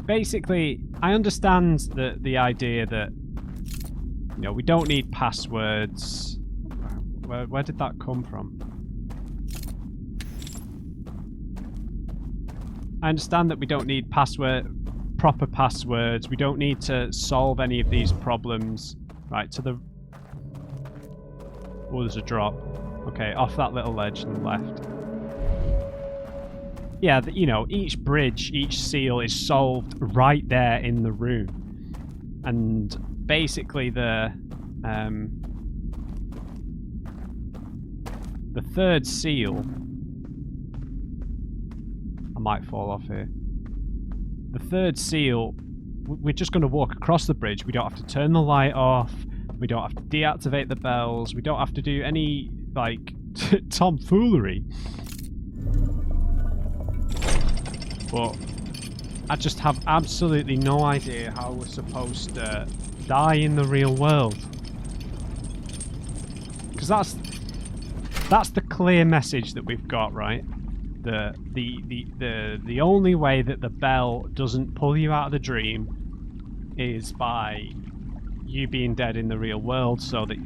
basically, I understand the idea that, you know, we don't need passwords. Where did that come from? I understand that we don't need proper passwords. We don't need to solve any of these problems. Right, to the... oh, there's a drop. Okay, off that little ledge to the left. Yeah, you know, each bridge, each seal is solved right there in the room. And basically the third seal... I might fall off here. The third seal, we're just going to walk across the bridge. We don't have to turn the light off. We don't have to deactivate the bells. We don't have to do any, like, tomfoolery. But I just have absolutely no idea how we're supposed to die in the real world. Because that's the clear message that we've got, right? The only way that the bell doesn't pull you out of the dream is by you being dead in the real world, so that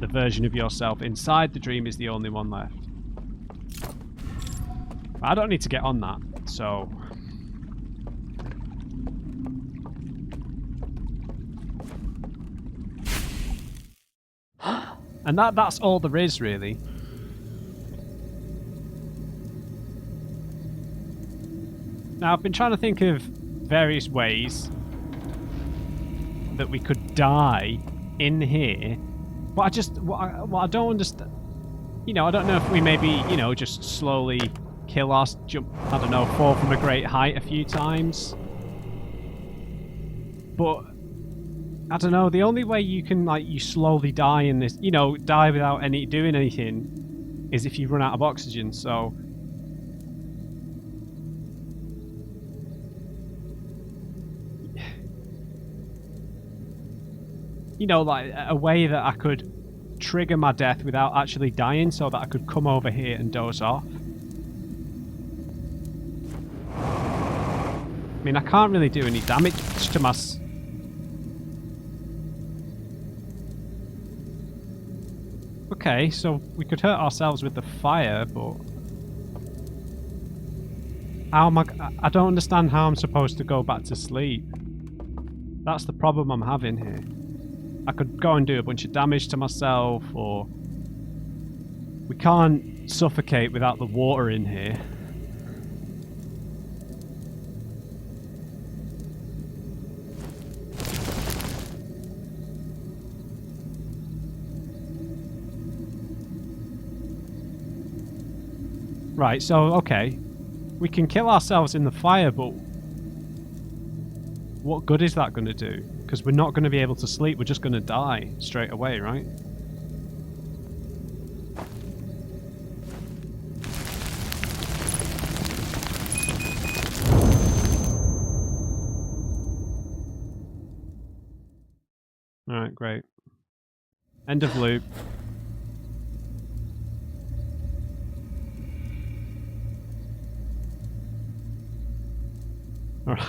the version of yourself inside the dream is the only one left. I don't need to get on that, so... and that's all there is, really. Now, I've been trying to think of various ways that we could die in here, but what I don't understand, you know, I don't know if we maybe, you know, just slowly kill us, jump, I don't know, fall from a great height a few times. But I don't know, the only way you can, like, you slowly die in this, you know, die without doing anything, is if you run out of oxygen. So you know, like a way that I could trigger my death without actually dying, so that I could come over here and doze off. I mean, I can't really do any damage to my... Okay, so we could hurt ourselves with the fire, but how am I don't understand how I'm supposed to go back to sleep. That's the problem I'm having here. I could go and do a bunch of damage to myself, or we can't suffocate without the water in here. Right, so, okay. We can kill ourselves in the fire, but what good is that going to do? Because we're not going to be able to sleep, we're just going to die straight away, right? Alright, great. End of loop. Alright.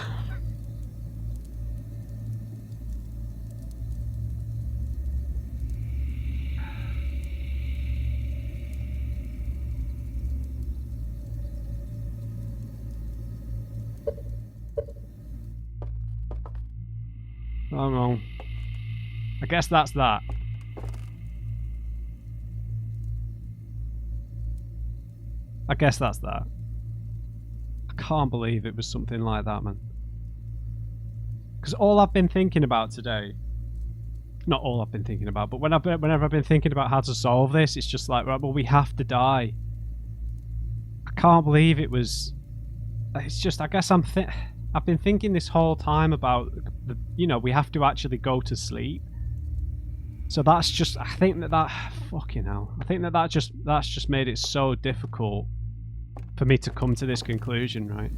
Oh, wrong. I guess that's that. I guess that's that. I can't believe it was something like that, man. Because all I've been thinking about today, not all I've been thinking about, but whenever I've been thinking about how to solve this, it's just like, right, well, we have to die. I can't believe it was. It's just, I guess I've been thinking this whole time about the, we have to actually go to sleep. So that's just, I think that fucking hell. I think that's just made it so difficult for me to come to this conclusion, right?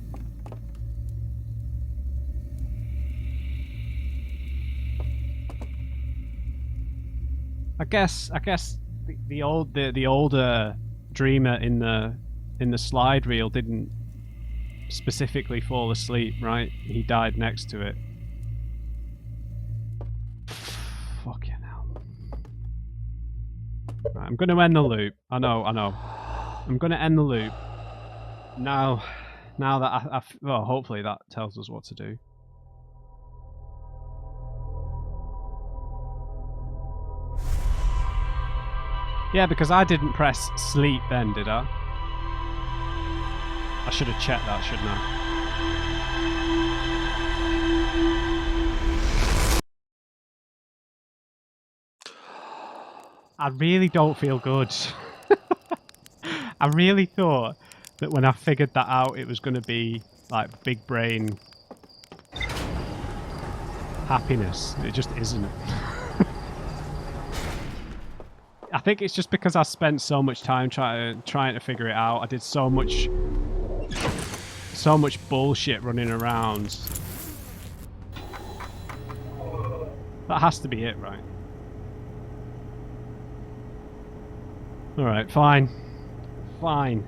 I guess the older dreamer in the slide reel didn't specifically fall asleep, right? He died next to it. Fucking hell. Right, I'm gonna end the loop. I know. I'm gonna end the loop. Now that well, hopefully that tells us what to do. Yeah, because I didn't press sleep then, did I? I should have checked that, shouldn't I? I really don't feel good. I really thought that when I figured that out, it was going to be like big brain happiness. It just isn't. I think it's just because I spent so much time trying to figure it out. I did so much bullshit running around. That has to be it, right? Alright, fine. Fine.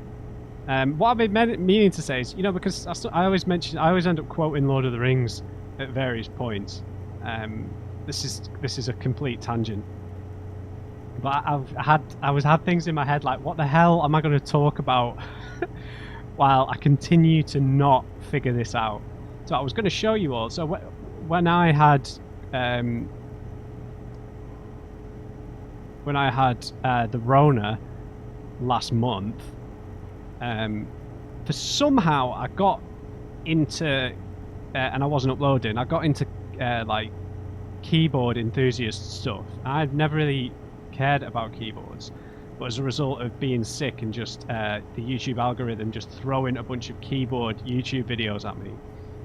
What I've been meaning to say is, because I always end up quoting Lord of the Rings at various points. This is a complete tangent. But I had things in my head like, what the hell am I going to talk about while I continue to not figure this out? So I was going to show you all. So when I had the Rona last month, for somehow I got into and I wasn't uploading. I got into like keyboard enthusiast stuff. I've never really cared about keyboards, but as a result of being sick and just the YouTube algorithm just throwing a bunch of keyboard YouTube videos at me,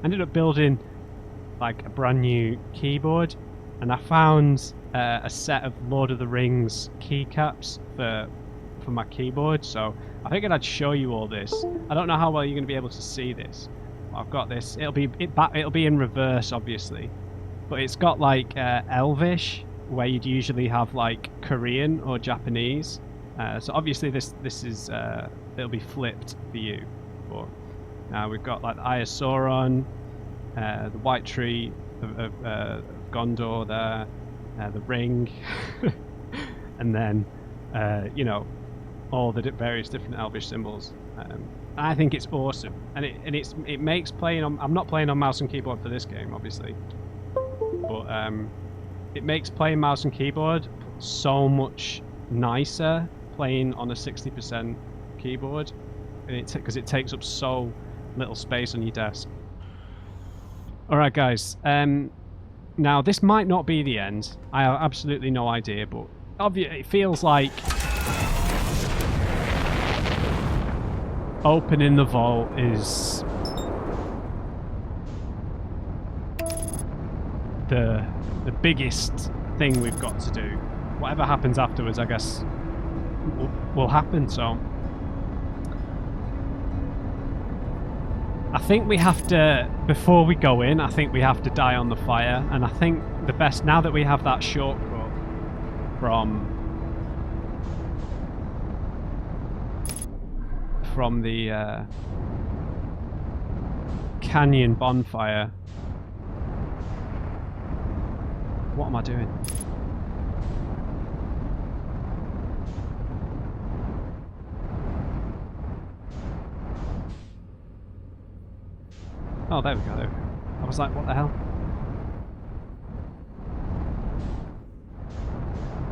I ended up building like a brand new keyboard, and I found a set of Lord of the Rings keycaps for my keyboard. So I figured I'd show you all this. I don't know how well you're going to be able to see this. I've got this. It'll be in reverse, obviously, but it's got like Elvish, where you'd usually have like Korean or Japanese. So obviously this is it'll be flipped for you. But we've got like the Eye of Sauron, the White Tree of Gondor there, the Ring, and then you know, all the various different Elvish symbols. I think it's awesome, and it makes playing on. I'm not playing on mouse and keyboard for this game, obviously, but it makes playing mouse and keyboard so much nicer playing on a 60% keyboard, and because it takes up so little space on your desk. All right, guys. Now this might not be the end. I have absolutely no idea, but it feels like opening the vault is the biggest thing we've got to do. Whatever happens afterwards, I guess, will happen. So I think we have to, before we go in, I think we have to die on the fire. And I think the best, now that we have that shortcut from the canyon bonfire. What am I doing? Oh, there we go, there we go. I was like, what the hell?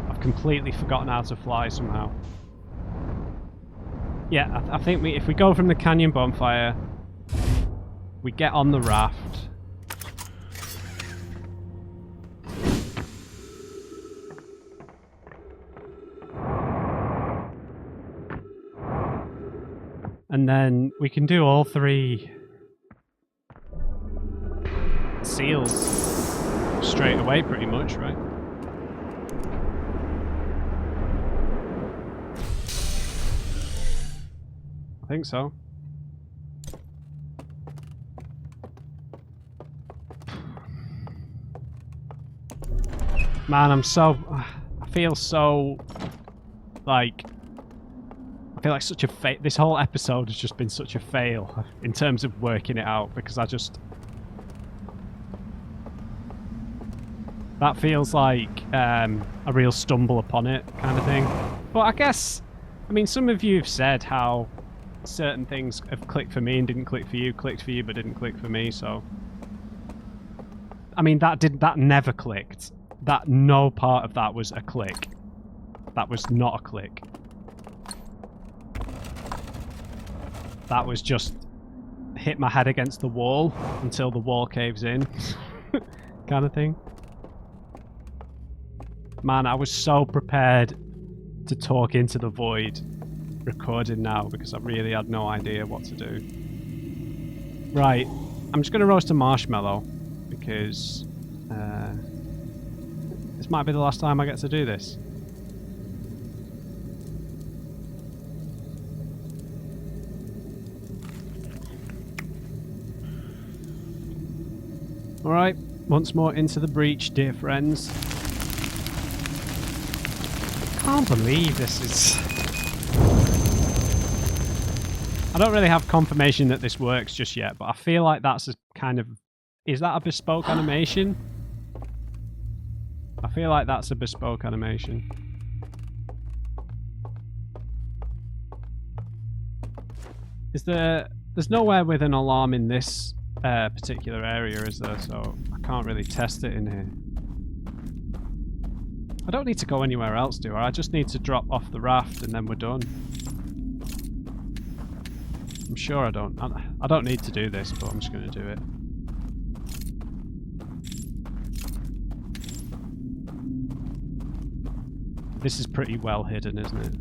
I've completely forgotten how to fly somehow. Yeah, I think if we go from the canyon bonfire, we get on the raft. And then we can do all 3 seals straight away, pretty much, right? I think so. Man, I feel so, like, I feel like such a this whole episode has just been such a fail in terms of working it out, because that feels like a real stumble upon it kind of thing. But I guess, I mean, some of you have said how certain things have clicked for me and didn't click for you, clicked for you but didn't click for me, so I mean, that never clicked. That no part of that was a click. That was not a click. That was just hit my head against the wall until the wall caves in kind of thing. Man, I was so prepared to talk into the void recording now because I really had no idea what to do. Right, I'm just going to roast a marshmallow because this might be the last time I get to do this. Alright, once more into the breach, dear friends. I can't believe this is... I don't really have confirmation that this works just yet, but I feel like that's a kind of... Is that a bespoke animation? I feel like that's a bespoke animation. There's nowhere with an alarm in this particular area, is there? So I can't really test it in here. I don't need to go anywhere else, do I? I just need to drop off the raft and then we're done. I'm sure I don't need to do this, but I'm just going to do it. This is pretty well hidden, isn't it?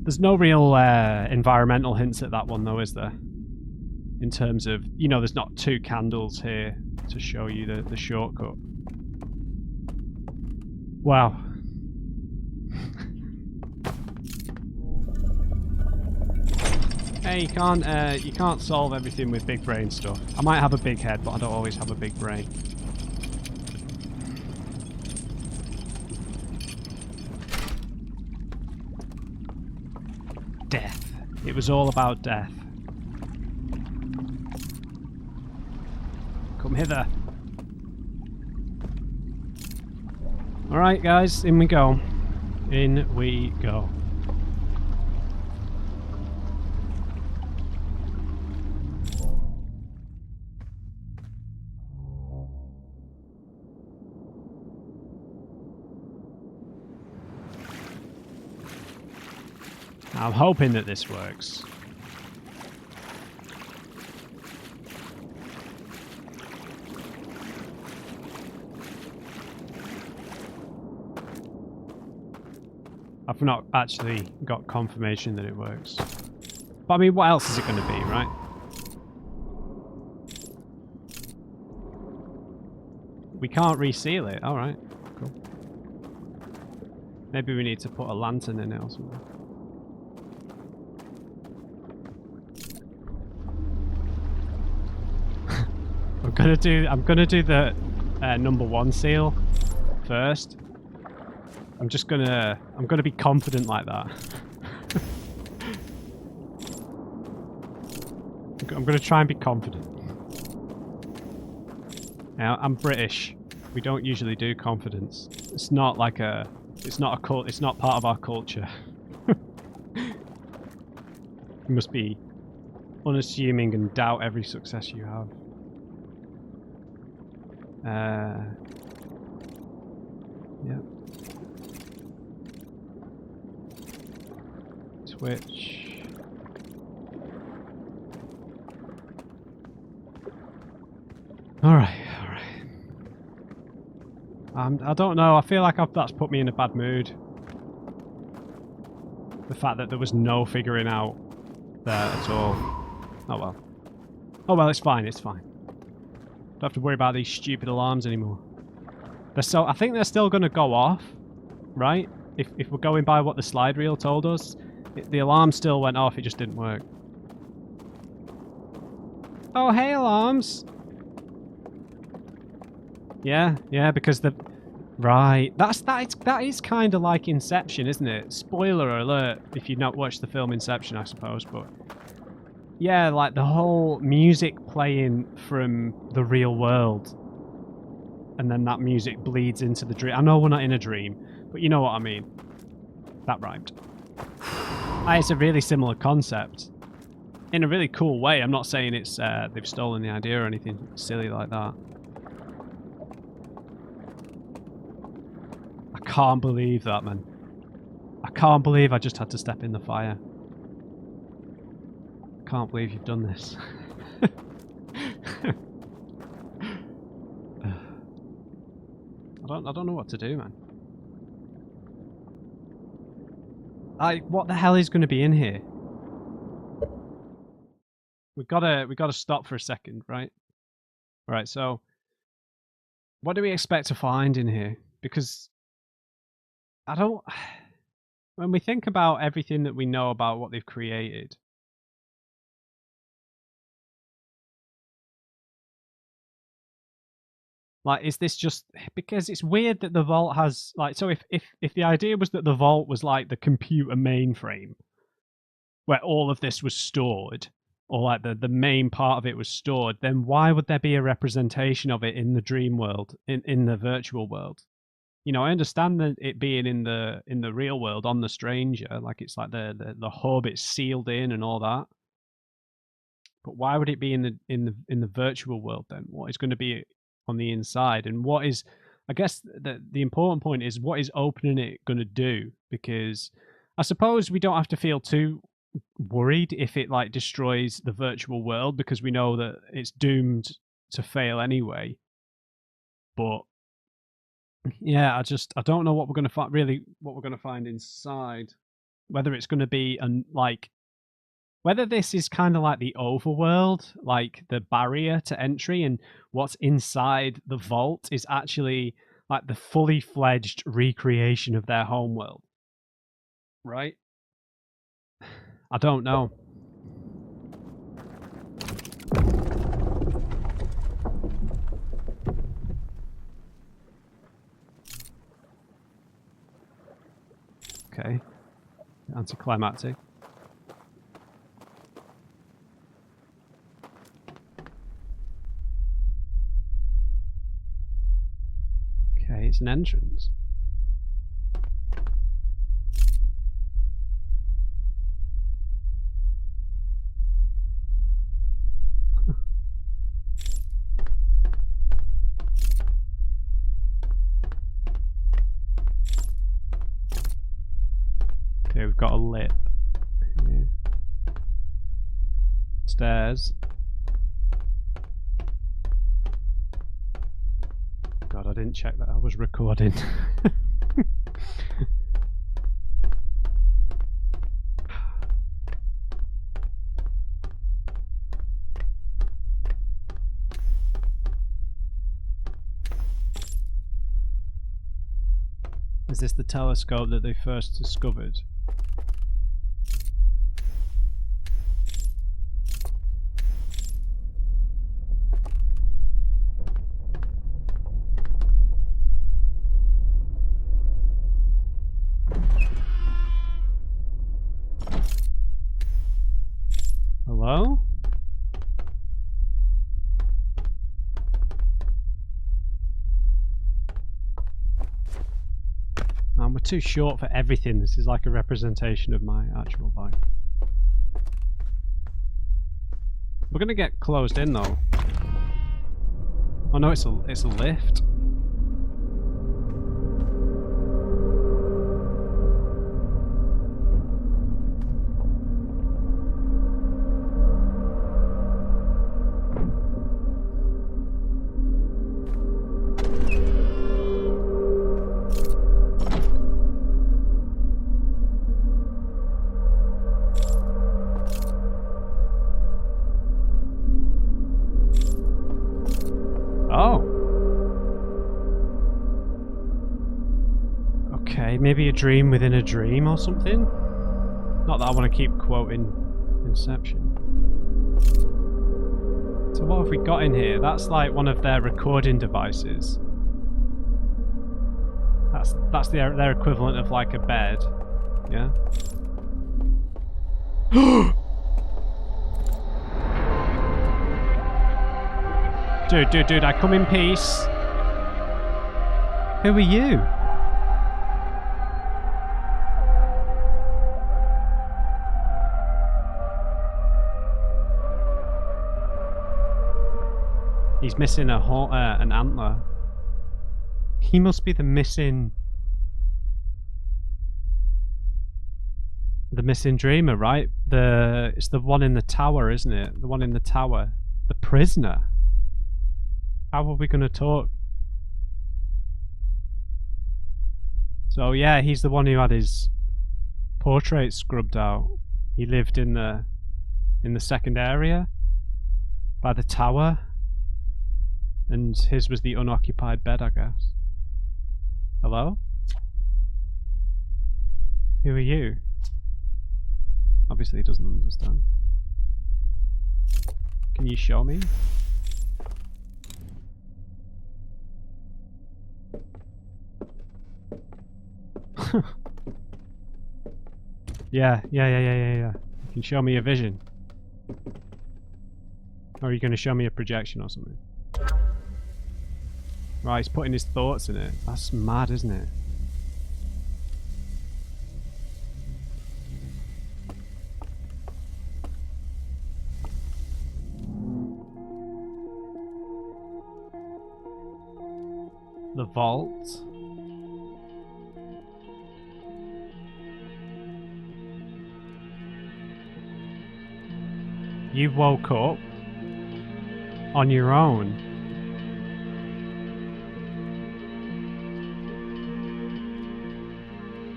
There's no real environmental hints at that one, though, is there? In terms of, you know, there's not 2 candles here to show you the shortcut. Wow. Hey, you can't solve everything with big brain stuff. I might have a big head, but I don't always have a big brain. Death. It was all about death. Come hither. Alright, guys, in we go. In we go. I'm hoping that this works. I've not actually got confirmation that it works. But I mean, what else is it going to be, right? We can't reseal it. Alright, cool. Maybe we need to put a lantern in it or something. I'm gonna do the number 1 seal first. I'm gonna be confident like that. I'm gonna try and be confident. Now, I'm British. We don't usually do confidence. It's not like a. It's not a cult. It's not part of our culture. You must be unassuming and doubt every success you have. Yeah. Switch. Alright. I don't know, I feel like that's put me in a bad mood. The fact that there was no figuring out there at all. Oh well. Oh well, it's fine. Don't have to worry about these stupid alarms anymore. I think they're still going to go off, right? If we're going by what the slide reel told us, the alarm still went off, it just didn't work. Oh, hey, alarms! Yeah, because right. That is kind of like Inception, isn't it? Spoiler alert if you've not watched the film Inception, I suppose, but yeah, like the whole music playing from the real world, and then that music bleeds into the dream. I know we're not in a dream, but you know what I mean. That rhymed. It's a really similar concept. In a really cool way. I'm not saying it's they've stolen the idea or anything silly like that. I can't believe that, man. I can't believe I just had to step in the fire. I can't believe you've done this. I don't know what to do, man. What the hell is going to be in here? We gotta stop for a second, right? Right. So, what do we expect to find in here? Because I don't. When we think about everything that we know about what they've created, like, is this just because it's weird that the vault has like? So if the idea was that the vault was like the computer mainframe, where all of this was stored, or like the main part of it was stored, then why would there be a representation of it in the dream world, in the virtual world? You know, I understand that it being in the real world on the stranger, like it's like the hub, it's sealed in and all that. But why would it be in the virtual world then? What is going to be on the inside, and what is? I guess the important point is what is opening it going to do? Because I suppose we don't have to feel too worried if it like destroys the virtual world, because we know that it's doomed to fail anyway. But yeah, I don't know what we're going to find, really, what we're going to find inside. Whether it's going to be whether this is kind of like the overworld, like the barrier to entry, and what's inside the vault is actually like the fully fledged recreation of their homeworld. Right? I don't know. Okay. Anticlimactic. an entrance. Okay, we've got a lip here. Stairs. God, I didn't check that I was recording. Is this the telescope that they first discovered? Hello? We're too short for everything. This is like a representation of my actual life. We're gonna get closed in though. Oh no, it's a lift. Maybe a dream within a dream or something? Not that I want to keep quoting Inception. So what have we got in here? That's like one of their recording devices. That's their equivalent of like a bed. Yeah? Dude, I come in peace. Who are you? He's missing an antler. He must be the missing dreamer, right? It's the one in the tower, isn't it? The one in the tower. The prisoner. How are we going to talk? So yeah, he's the one who had his portrait scrubbed out. He lived in the second area by the tower. And his was the unoccupied bed, I guess. Hello? Who are you? Obviously he doesn't understand. Can you show me? Yeah. You can show me a vision. Or are you going to show me a projection or something? Right, he's putting his thoughts in it. That's mad, isn't it? The vault. You woke up on your own.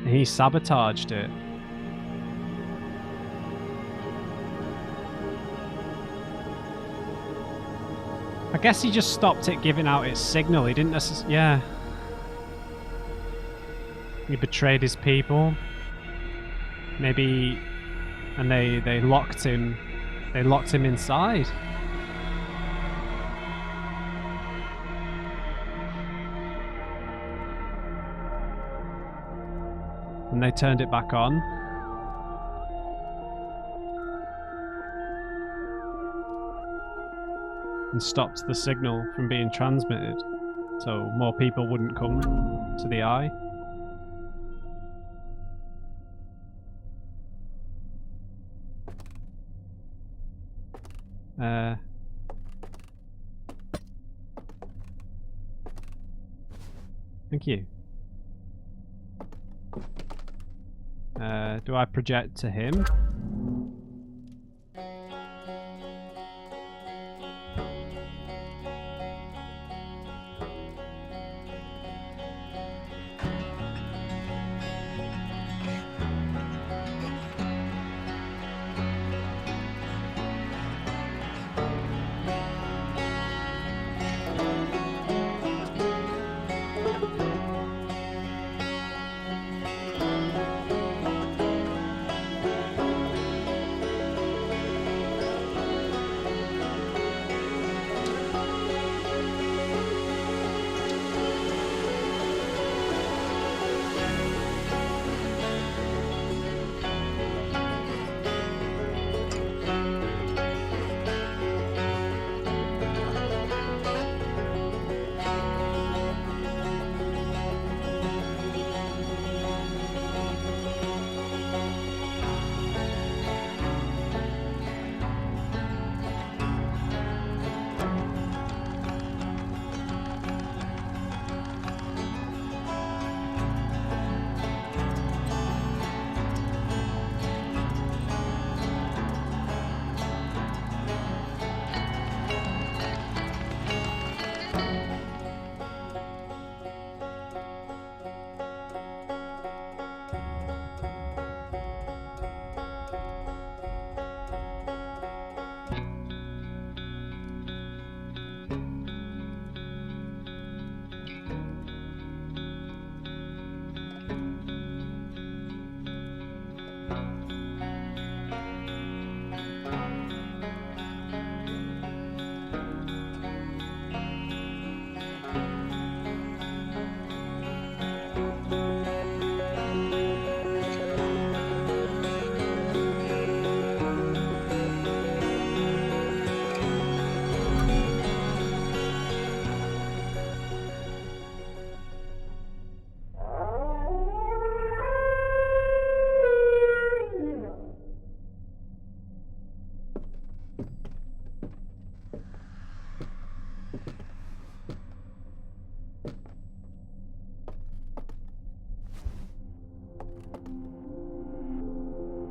He sabotaged it. I guess he just stopped it giving out its signal. He didn't necessarily... Yeah. He betrayed his people. Maybe... And they locked him... They locked him inside. And they turned it back on. And stopped the signal from being transmitted. so more people wouldn't come to the eye. Thank you. Do I project to him?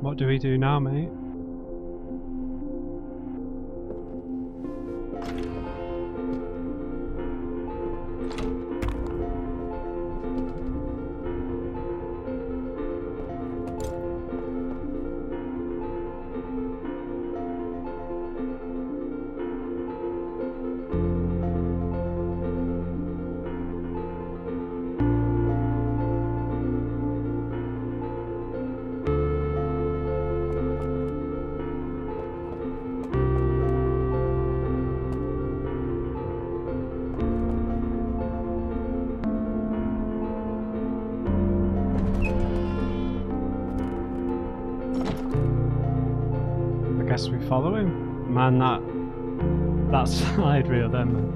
What do we do now, mate? I guess we follow him. Man, that slide reel then, man.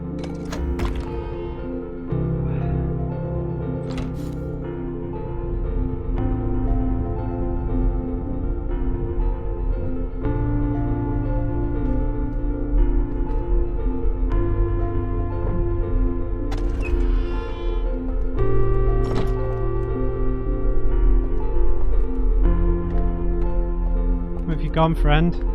Where have you gone, friend?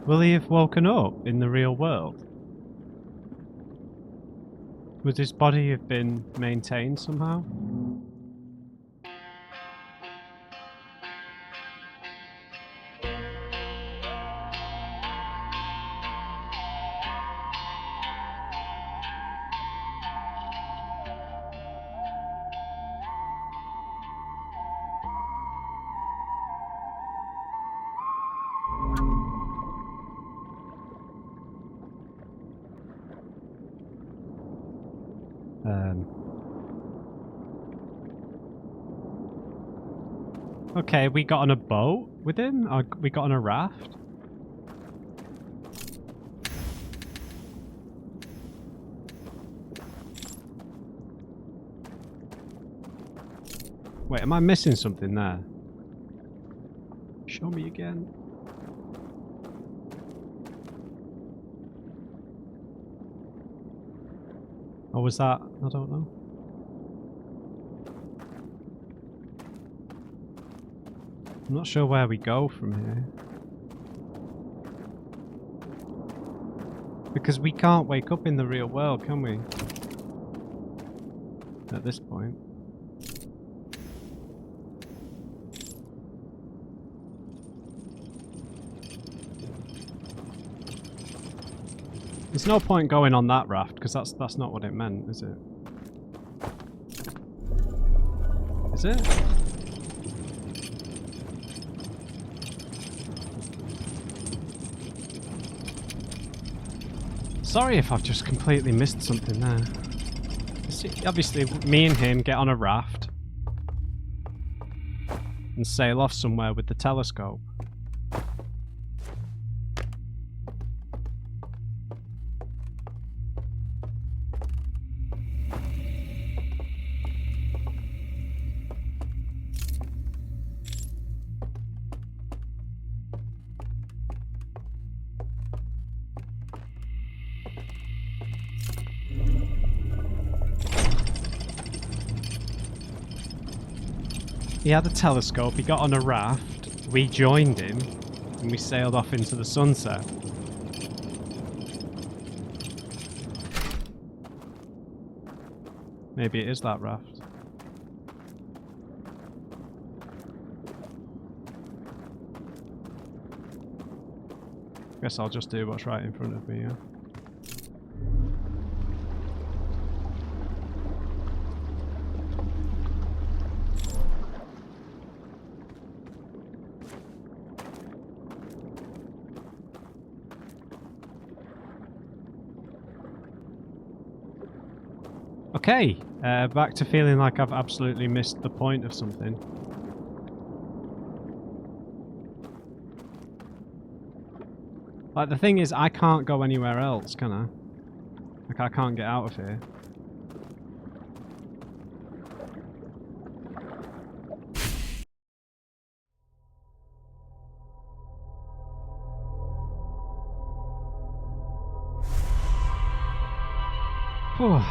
Will he have woken up in the real world? Would his body have been maintained somehow? Okay, we got on a boat with him? Or we got on a raft? Wait, am I missing something there? Show me again. Or was that? I don't know. I'm not sure where we go from here. Because we can't wake up in the real world, can we? At this point. There's no point going on that raft, because that's not what it meant, is it? Is it? Sorry if I've just completely missed something there. See, obviously, me and him get on a raft and sail off somewhere with the telescope. He had a telescope, he got on a raft, we joined him, and we sailed off into the sunset. Maybe it is that raft. Guess I'll just do what's right in front of me, yeah. Okay, back to feeling like I've absolutely missed the point of something. Like, the thing is, I can't go anywhere else, can I? Like, I can't get out of here. Whew.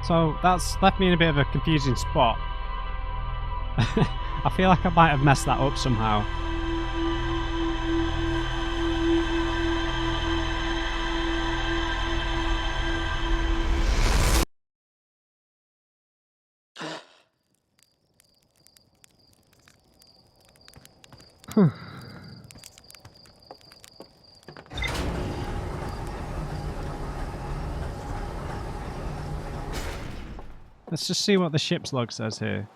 So that's left me in a bit of a confusing spot. I feel like I might have messed that up somehow. Let's just see what the ship's log says here.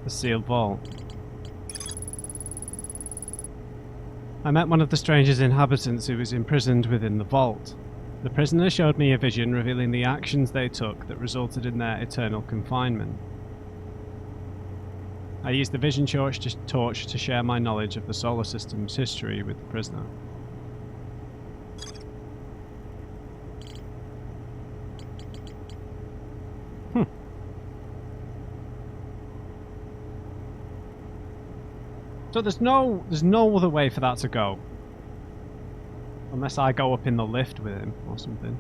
The sealed vault. I met one of the stranger's inhabitants who was imprisoned within the vault. The prisoner showed me a vision revealing the actions they took that resulted in their eternal confinement. I used the vision torch to share my knowledge of the solar system's history with the prisoner. So there's no other way for that to go. Unless I go up in the lift with him or something.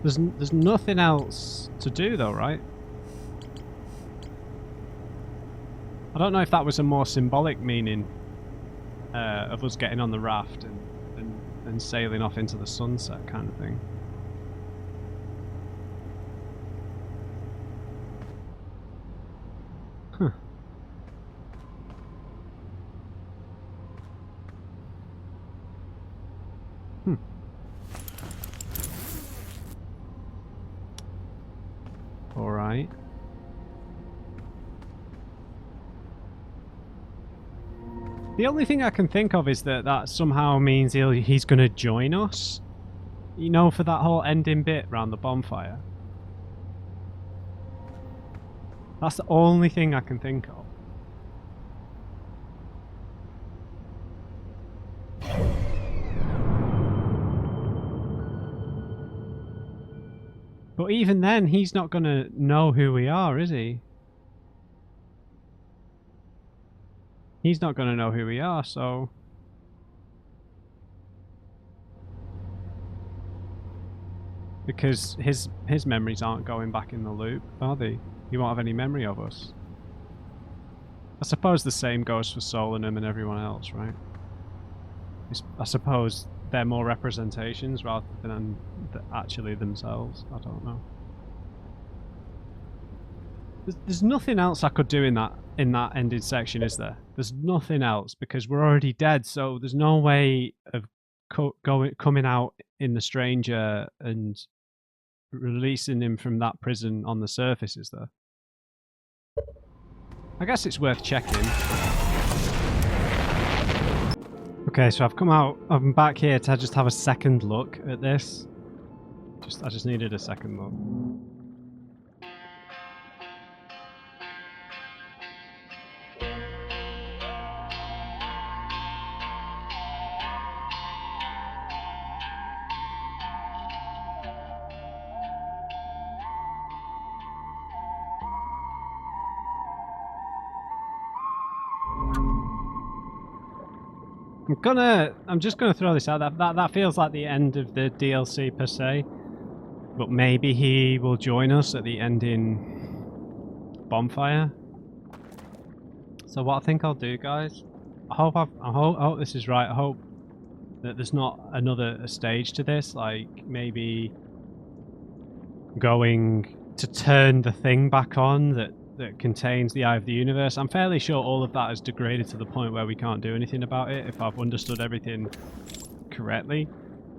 There's nothing else to do though, right? I don't know if that was a more symbolic meaning of us getting on the raft and sailing off into the sunset kind of thing. The only thing I can think of is that somehow means he's going to join us. You know, for that whole ending bit around the bonfire. That's the only thing I can think of. But even then, he's not going to know who we are, is he? He's not going to know who we are, so... Because his memories aren't going back in the loop, are they? He won't have any memory of us. I suppose the same goes for Solanum and everyone else, right? I suppose they're more representations rather than actually themselves. I don't know. There's nothing else I could do in that ending section, is there? There's nothing else because we're already dead. So there's no way of coming out in the stranger and releasing him from that prison on the surface, is there? I guess it's worth checking. Okay, so I've come out. I'm back here to just have a second look at this. I just needed a second look. I'm just gonna throw this out. That feels like the end of the DLC per se, but maybe he will join us at the ending bonfire. So what I think I'll do, guys, I hope this is right. I hope that there's not another stage to this, like maybe going to turn the thing back on that contains the Eye of the Universe. I'm fairly sure all of that has degraded to the point where we can't do anything about it if I've understood everything correctly.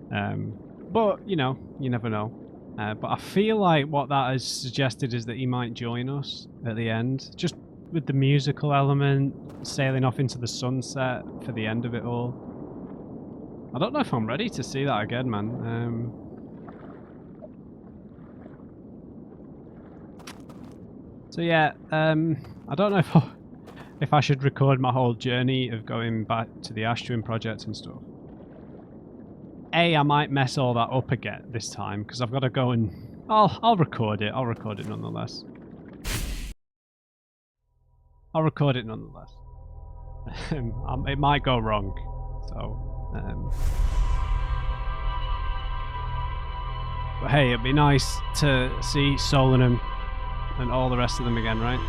But, you know, you never know. But I feel like what that has suggested is that he might join us at the end. Just with the musical element, sailing off into the sunset for the end of it all. I don't know if I'm ready to see that again, man. So yeah, I don't know if I should record my whole journey of going back to the Ash Twin project and stuff. I might mess all that up again this time because I've got to go and I'll record it. I'll record it nonetheless. I'll record it nonetheless. It might go wrong, so. But hey, it'd be nice to see Solanum and all the rest of them again, right?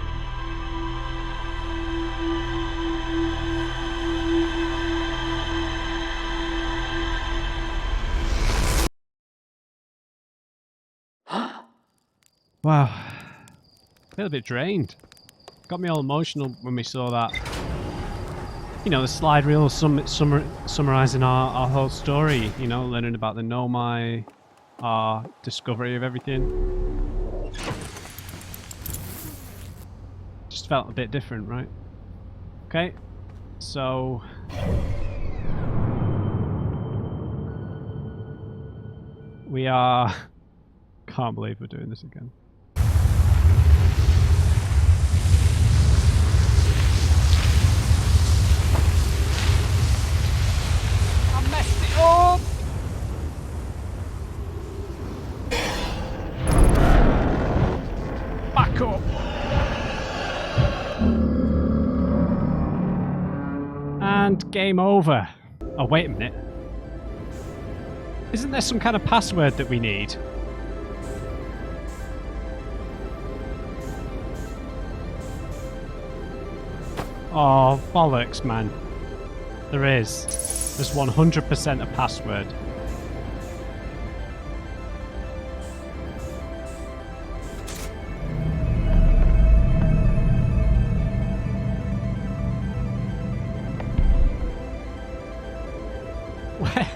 Wow. I feel a bit drained. Got me all emotional when we saw that. You know, the slide reel summarising our whole story, you know, learning about the Nomai, our discovery of everything. Just felt a bit different, right? Okay, so... we are... Can't believe we're doing this again. I messed it up! Back up! And game over. Oh, wait a minute. Isn't there some kind of password that we need? Oh, bollocks, man. There is. There's 100% a password. Where?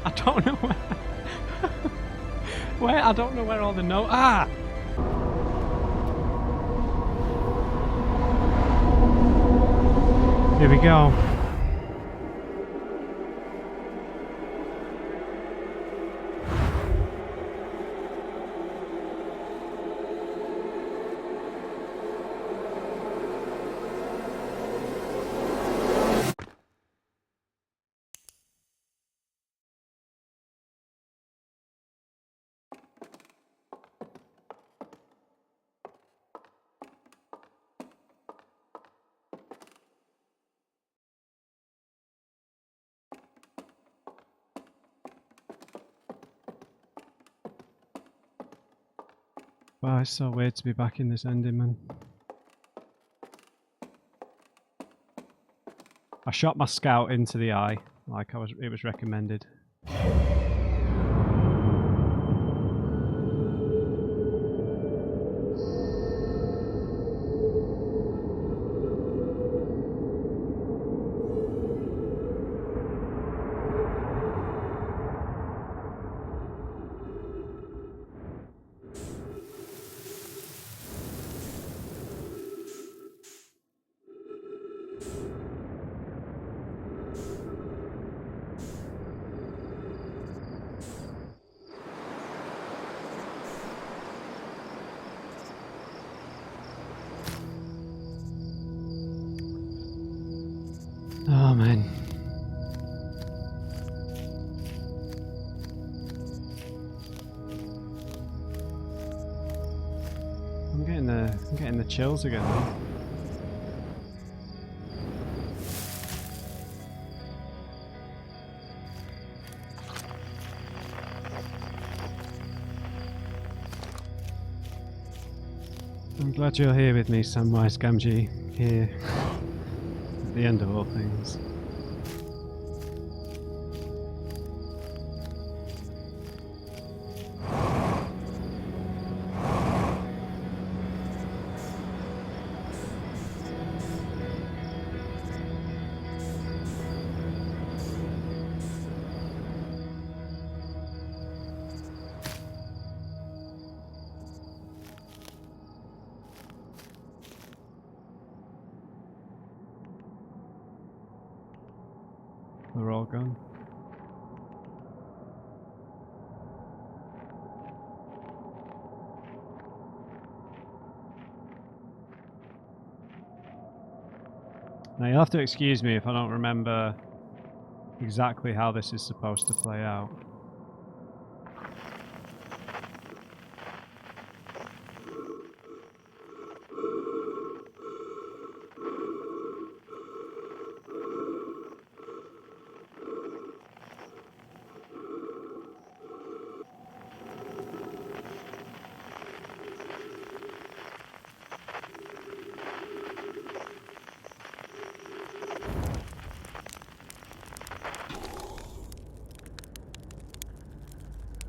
I don't know where. Where? I don't know where all the notes... Ah! Here we go. Wow, it's so weird to be back in this ending, man. I shot my scout into the eye, like it was recommended. Oh man. I'm getting the chills again. Man. I'm glad you're here with me, Samwise Gamgee, here at the end of all things. They're all gone. Now you'll have to excuse me if I don't remember exactly how this is supposed to play out.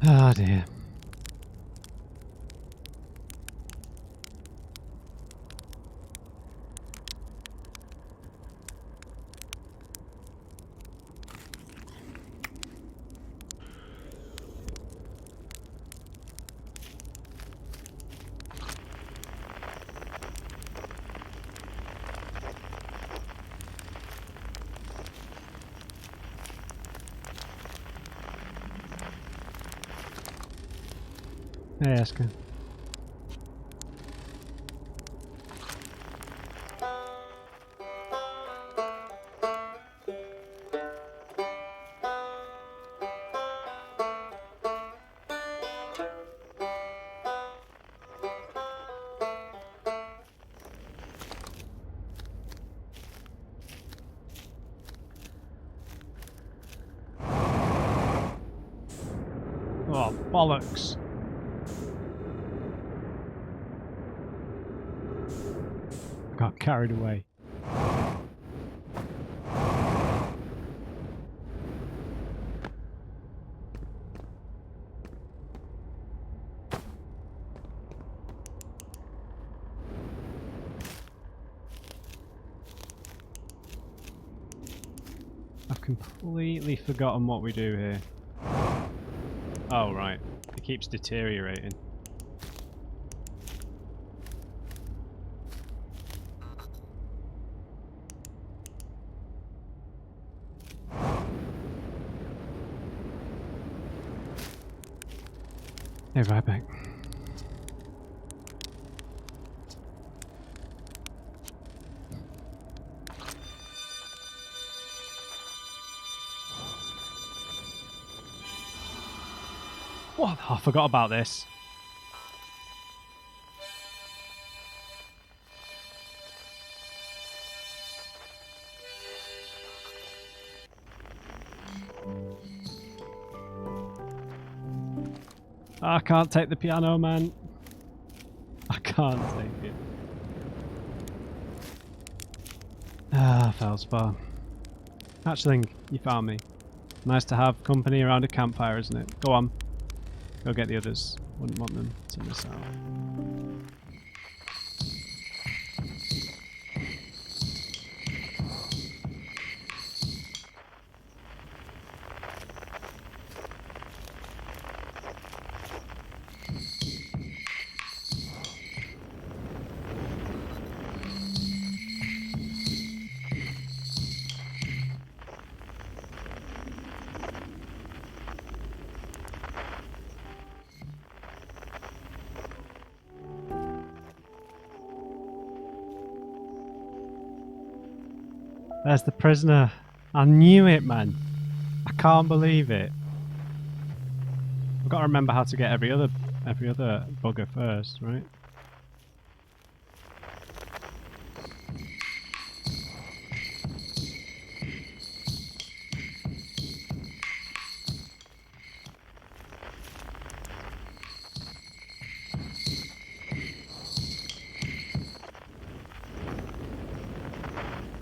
Oh dear. Hey, Aska. Oh, bollocks. Got carried away. I've completely forgotten what we do here. Oh, right. It keeps deteriorating. Hey, right back. What? Oh, I forgot about this. I can't take the piano, man. can't save you. Ah, Feldspar. Hatchling, you found me. Nice to have company around a campfire, isn't it? Go on. Go get the others. Wouldn't want them to miss out. There's the prisoner. I knew it, man. I can't believe it. I've got to remember how to get every other bugger first, right?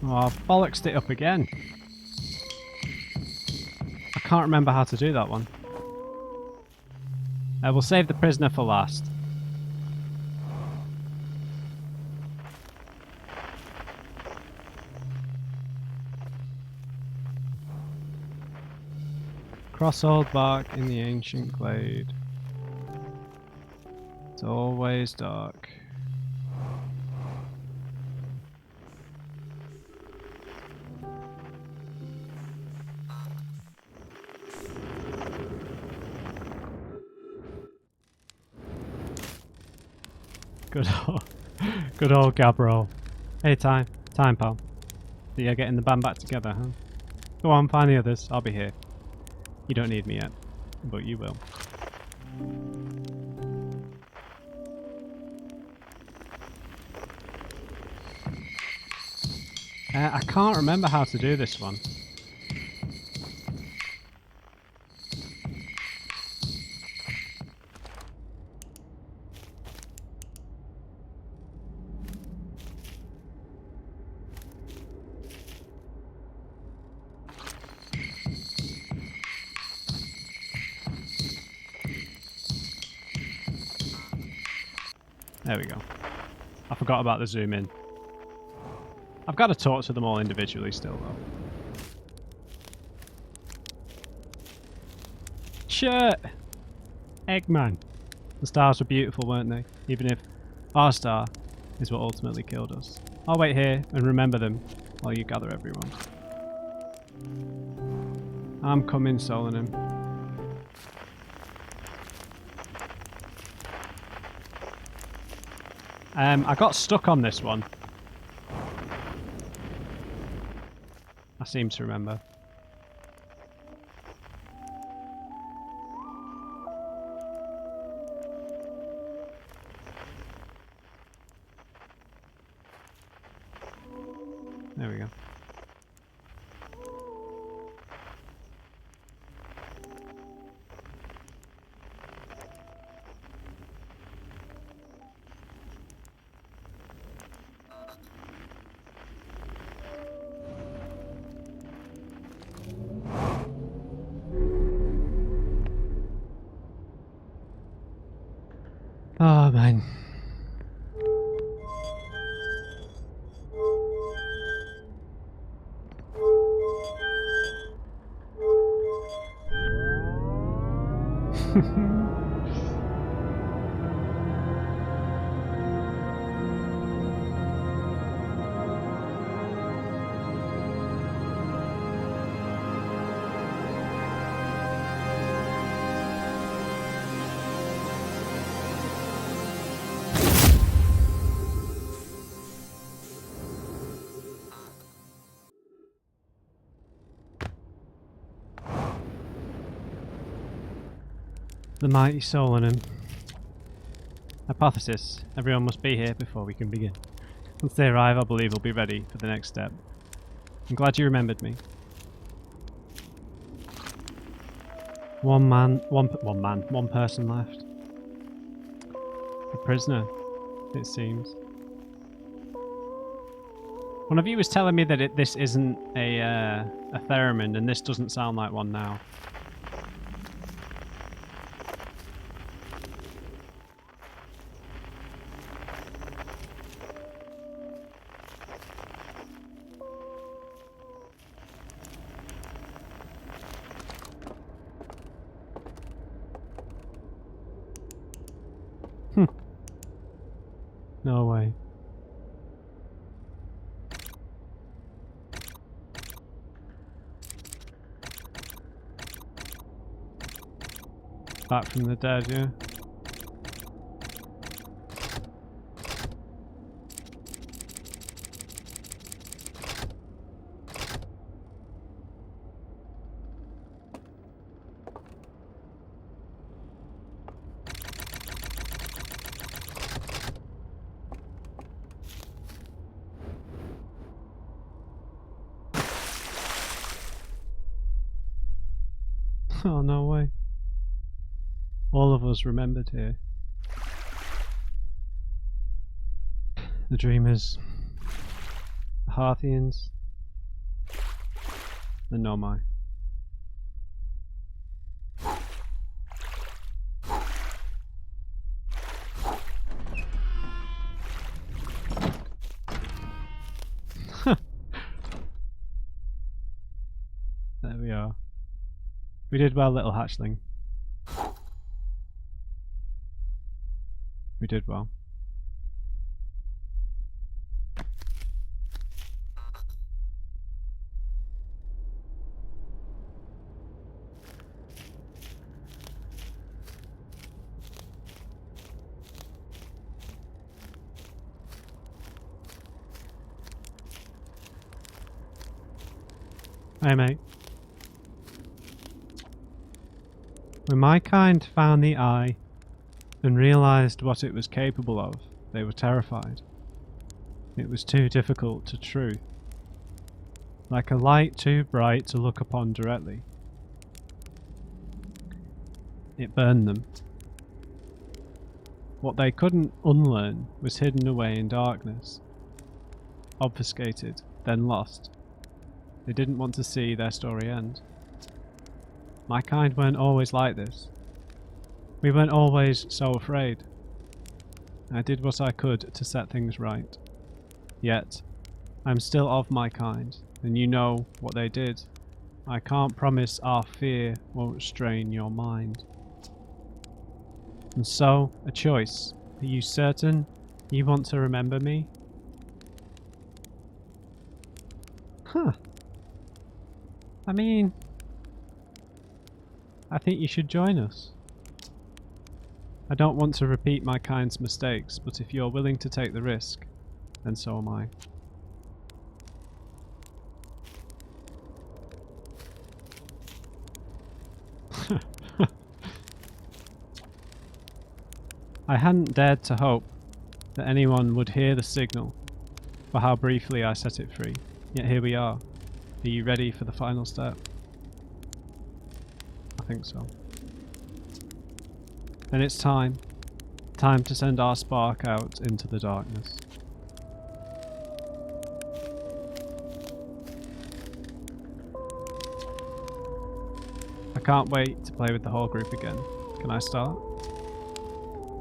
Oh, I've bollocksed it up again. I can't remember how to do that one. We'll save the prisoner for last. Cross old bark in the ancient glade. It's always dark. Good old Gabriel. Hey, time, pal. So you're getting the band back together, huh? Go on, find the others. I'll be here. You don't need me yet, but you will. I can't remember how to do this one. There we go. I forgot about the zoom in. I've got to talk to them all individually still, though. Shit! Eggman. The stars were beautiful, weren't they? Even if our star is what ultimately killed us. I'll wait here and remember them while you gather everyone. I'm coming, Solonim. I got stuck on this one. I seem to remember. There we go. Oh, man. The mighty soul in him. Hypothesis. Everyone must be here before we can begin. Once they arrive, I believe we'll be ready for the next step. I'm glad you remembered me. One person left. The prisoner. it seems. One of you was telling me that this isn't a theremin, and this doesn't sound like one now. No way. Back from the dead, yeah. Oh, no way. All of us remembered here. The Dreamers, the Harthians, the Nomai. There we are. We did well, little hatchling. We did well. Hey mate. When my kind found the eye and realised what it was capable of, they were terrified. It was too difficult to truth. Like a light too bright to look upon directly. It burned them. What they couldn't unlearn was hidden away in darkness. Obfuscated, then lost. They didn't want to see their story end. My kind weren't always like this. We weren't always so afraid. I did what I could to set things right. Yet, I'm still of my kind, and you know what they did. I can't promise our fear won't strain your mind. And so, a choice. Are you certain you want to remember me? Huh. I mean, I think you should join us. I don't want to repeat my kind's mistakes, but if you're willing to take the risk, then so am I. I hadn't dared to hope that anyone would hear the signal for how briefly I set it free, yet here we are. Are you ready for the final step? I think so. Then it's time. Time to send our spark out into the darkness. I can't wait to play with the whole group again. Can I start?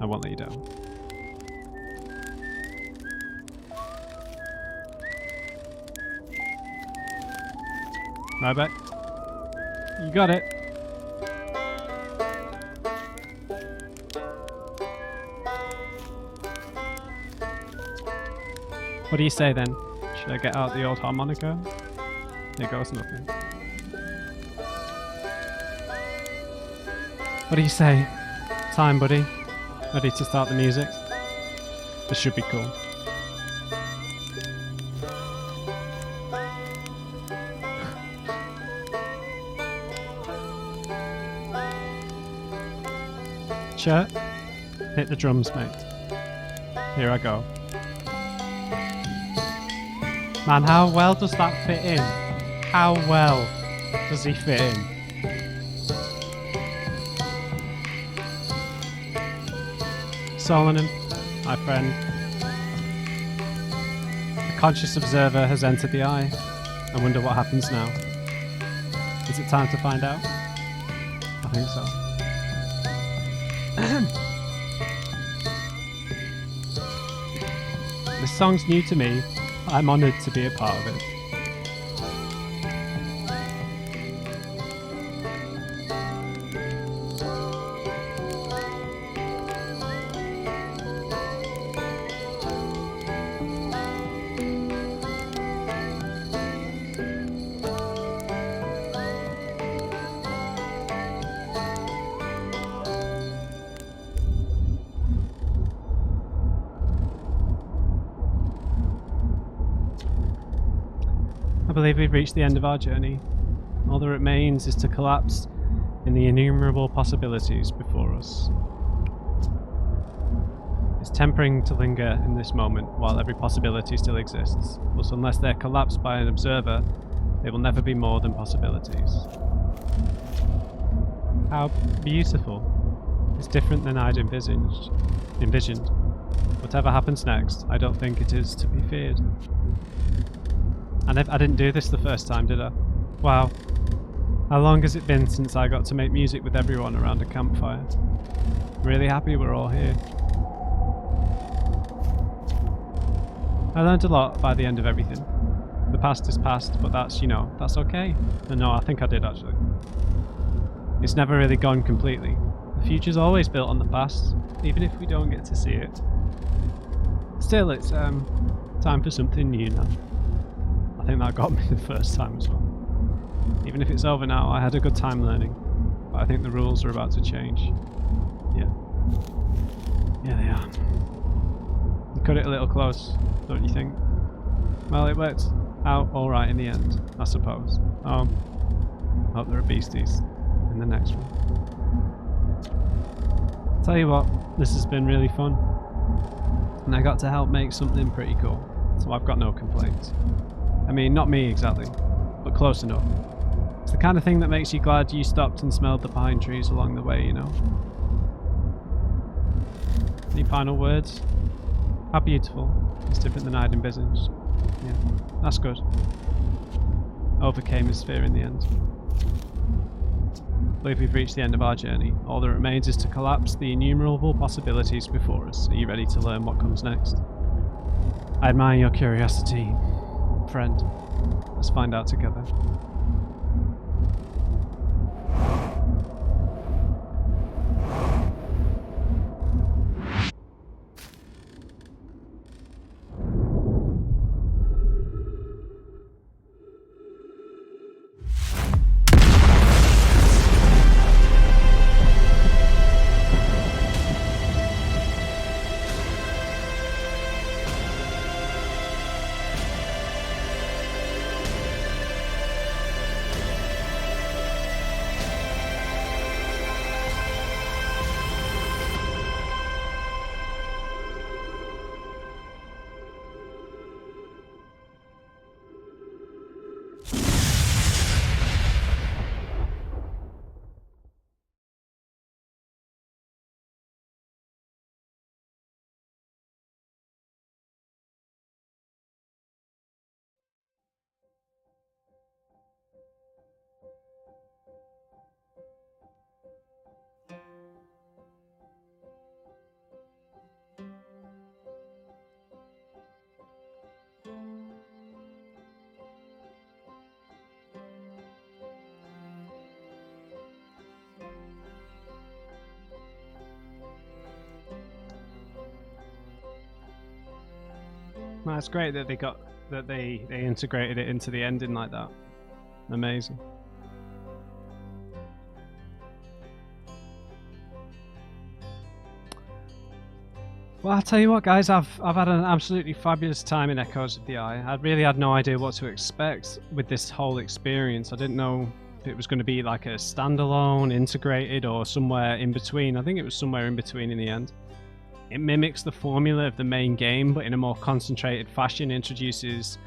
I won't let you down. Right back. You got it. What do you say then? Should I get out the old harmonica? Here goes nothing. What do you say? Time, buddy. Ready to start the music? This should be cool. Shirt, hit the drums, mate. Here I go. Man, how well does that fit in? How well does he fit in? Solomon, my friend, conscious observer has entered the eye. I wonder what happens now. Is it time to find out? I think so. This song's new to me. I'm honoured to be a part of it. I believe we've reached the end of our journey. All that remains is to collapse in the innumerable possibilities before us. It's tempting to linger in this moment while every possibility still exists, but unless they're collapsed by an observer, they will never be more than possibilities. How beautiful. It's different than I'd envisioned. Whatever happens next, I don't think it is to be feared. I didn't do this the first time, did I? Wow. How long has it been since I got to make music with everyone around a campfire? Really happy we're all here. I learned a lot by the end of everything. The past is past, but that's okay. No, I think I did actually. It's never really gone completely. The future's always built on the past, even if we don't get to see it. Still, it's time for something new now. I think that got me the first time as well. Even if it's over now, I had a good time learning. But I think the rules are about to change. Yeah. Yeah, they are. We cut it a little close, don't you think? Well, it worked out alright in the end, I suppose. Hope there are beasties in the next one. Tell you what, this has been really fun. And I got to help make something pretty cool. So I've got no complaints. I mean, not me exactly, but close enough. It's the kind of thing that makes you glad you stopped and smelled the pine trees along the way, you know? Any final words? How beautiful. It's different than I'd envisaged. Yeah, that's good. Overcame his fear in the end. I believe we've reached the end of our journey. All that remains is to collapse the innumerable possibilities before us. Are you ready to learn what comes next? I admire your curiosity, friend. Let's find out together. Well, it's great that they integrated it into the ending like that. Amazing. Well, I'll tell you what, guys, I've had an absolutely fabulous time in Echoes of the Eye. I really had no idea what to expect with this whole experience. I didn't know if it was going to be like a standalone, integrated, or somewhere in between. I think it was somewhere in between in the end. It mimics the formula of the main game, but in a more concentrated fashion, introduces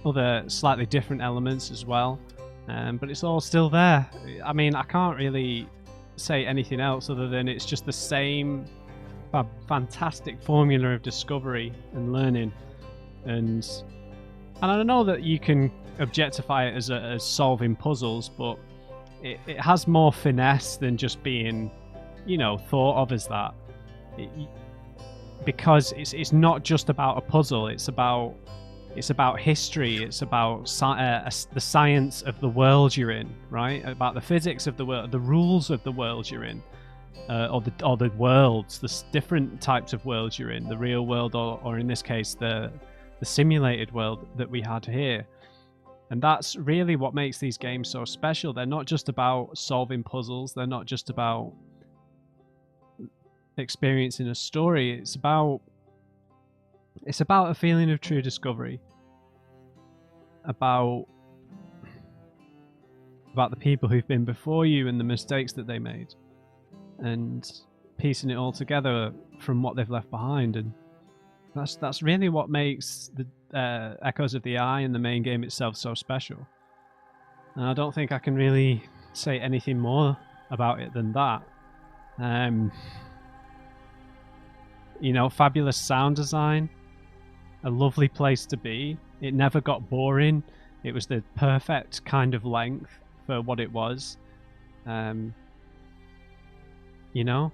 other slightly different elements as well. But it's all still there. I mean, I can't really say anything else other than it's just the same fantastic formula of discovery and learning And I know that you can objectify it as solving puzzles, but it has more finesse than just being, you know, thought of as that. Because it's not just about a puzzle. It's about history. It's about the science of the world you're in, right? About the physics of the world, the rules of the world you're in, or the worlds, the different types of worlds you're in, the real world, or in this case, the simulated world that we had here. And that's really what makes these games so special. They're not just about solving puzzles. They're not just about experiencing a story. It's about a feeling of true discovery. About the people who've been before you and the mistakes that they made. And piecing it all together from what they've left behind. And that's really what makes the Echoes of the Eye and the main game itself so special. And I don't think I can really say anything more about it than that. You know, fabulous sound design, a lovely place to be. It never got boring. It was the perfect kind of length for what it was. You know?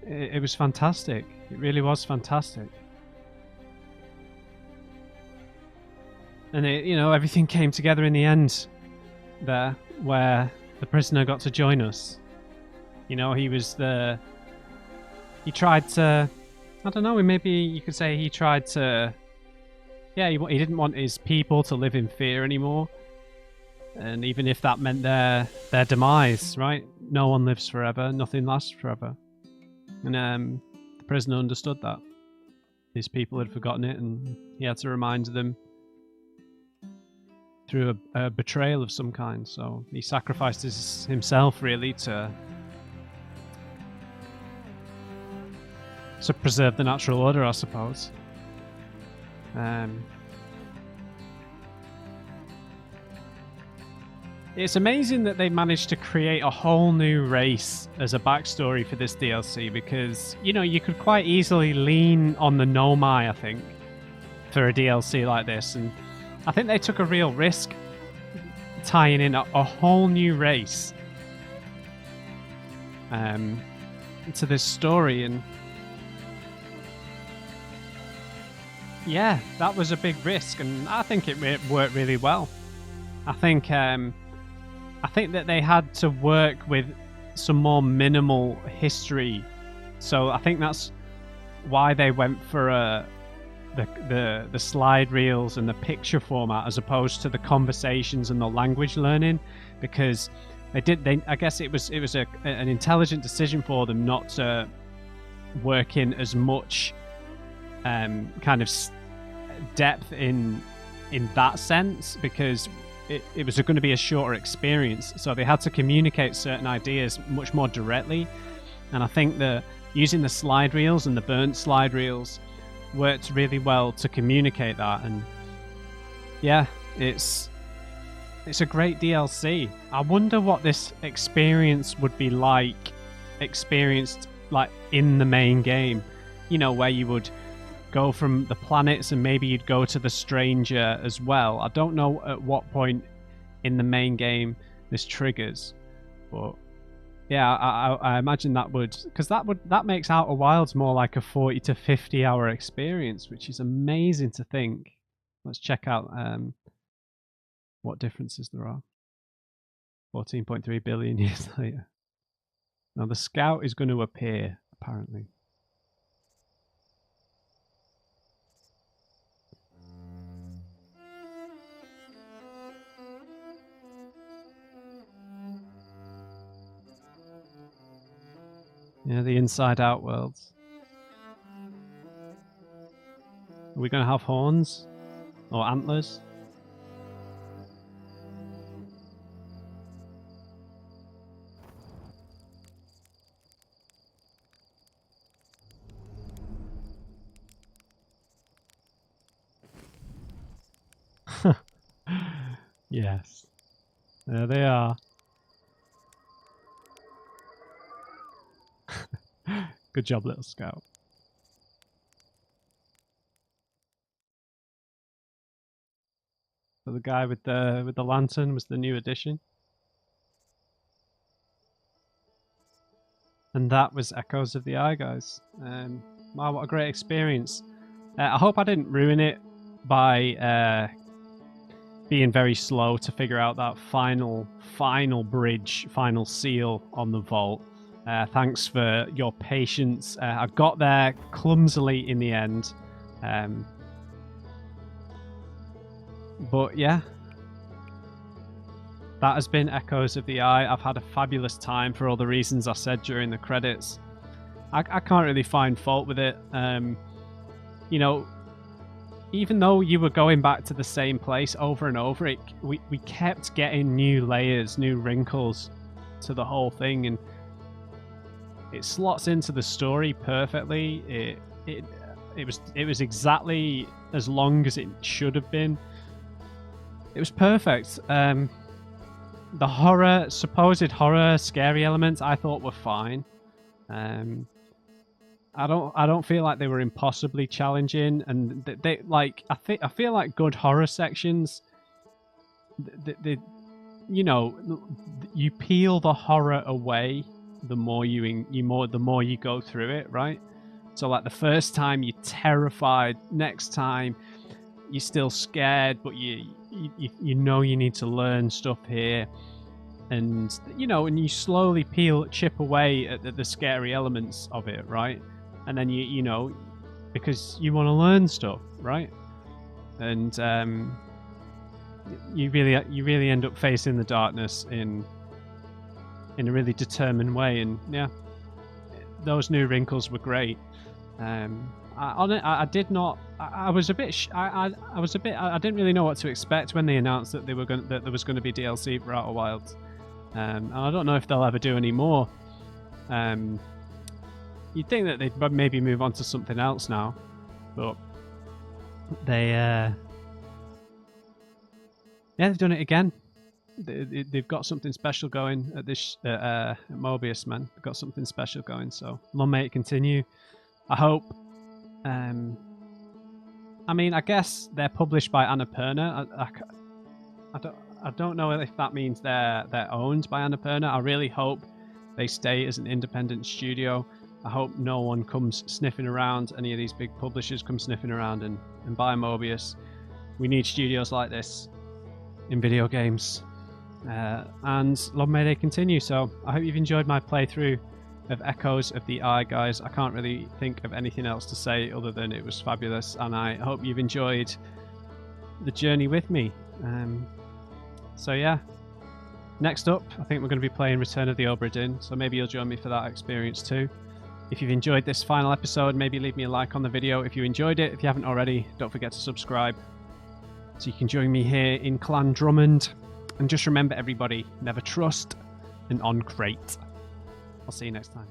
It was fantastic. It really was fantastic. And you know, everything came together in the end there, where the prisoner got to join us. You know, he tried to, I don't know, maybe you could say he tried to, yeah, he didn't want his people to live in fear anymore. And even if that meant their demise, right? No one lives forever, nothing lasts forever. And the prisoner understood that. His people had forgotten it, and he had to remind them through a betrayal of some kind. So he sacrificed himself, really, to preserve the natural order, I suppose. It's amazing that they managed to create a whole new race as a backstory for this DLC, because, you know, you could quite easily lean on the Nomai, I think, for a DLC like this. And I think they took a real risk tying in a whole new race to this story. And yeah, that was a big risk, and I think it worked really well. I think that they had to work with some more minimal history, so I think that's why they went for the slide reels and the picture format as opposed to the conversations and the language learning, because I guess it was an intelligent decision for them not to work in as much kind of depth in that sense, because it was going to be a shorter experience, so they had to communicate certain ideas much more directly. And I think that using the slide reels and the burnt slide reels worked really well to communicate that. And yeah, it's a great DLC. I wonder what this experience would be like, experienced like in the main game, you know, where you would go from the planets and maybe you'd go to the stranger as well. I don't know at what point in the main game this triggers, but yeah, I imagine that would, because that makes Outer Wilds more like a 40 to 50 hour experience, which is amazing to think. Let's check out what differences there are. 14.3 billion years later. Now the Scout is going to appear, apparently. Yeah, the Inside Out worlds. Are we going to have horns? Or antlers? Yes. There they are. Good job, little scout. So the guy with the lantern was the new addition. And that was Echoes of the Eye, guys. Wow, what a great experience. I hope I didn't ruin it by being very slow to figure out that final bridge, final seal on the vault. Thanks for your patience. I got there clumsily in the end. But yeah, that has been Echoes of the Eye. I've had a fabulous time for all the reasons I said during the credits. I can't really find fault with it. You know, even though you were going back to the same place over and over, we kept getting new layers, new wrinkles to the whole thing, and it slots into the story perfectly. It was exactly as long as it should have been. It was perfect. The supposed horror, scary elements, I thought were fine. I don't feel like they were impossibly challenging, and they like I feel like good horror sections. You know, you peel the horror away the more the more you go through it, right? So like the first time you're terrified, next time you're still scared, but you know you need to learn stuff here, and you know, and you slowly chip away at the scary elements of it, right? And then you know, because you want to learn stuff, right? And you really end up facing the darkness in a really determined way, and yeah, those new wrinkles were great. I did not. I was a bit. I didn't really know what to expect when they announced that that there was going to be DLC for Outer Wilds, and I don't know if they'll ever do any more. You'd think that they'd maybe move on to something else now, but they've done it again. They've got something special going at this at Mobius, man. They've got something special going. So long may it continue. I hope. I mean, I guess they're published by Annapurna. I don't know if that means they're owned by Annapurna. I really hope they stay as an independent studio. I hope no one comes sniffing around, any of these big publishers come sniffing around and buy Mobius. We need studios like this in video games. And long may they continue. So I hope you've enjoyed my playthrough of Echoes of the Eye, guys. I can't really think of anything else to say other than it was fabulous, and I hope you've enjoyed the journey with me. So yeah, next up, I think we're going to be playing Return of the Obra Dinn, so maybe you'll join me for that experience too. If you've enjoyed this final episode, maybe leave me a like on the video if you enjoyed it. If you haven't already, don't forget to subscribe so you can join me here in Clan Drummond. And just remember, everybody, never trust an on-crate. I'll see you next time.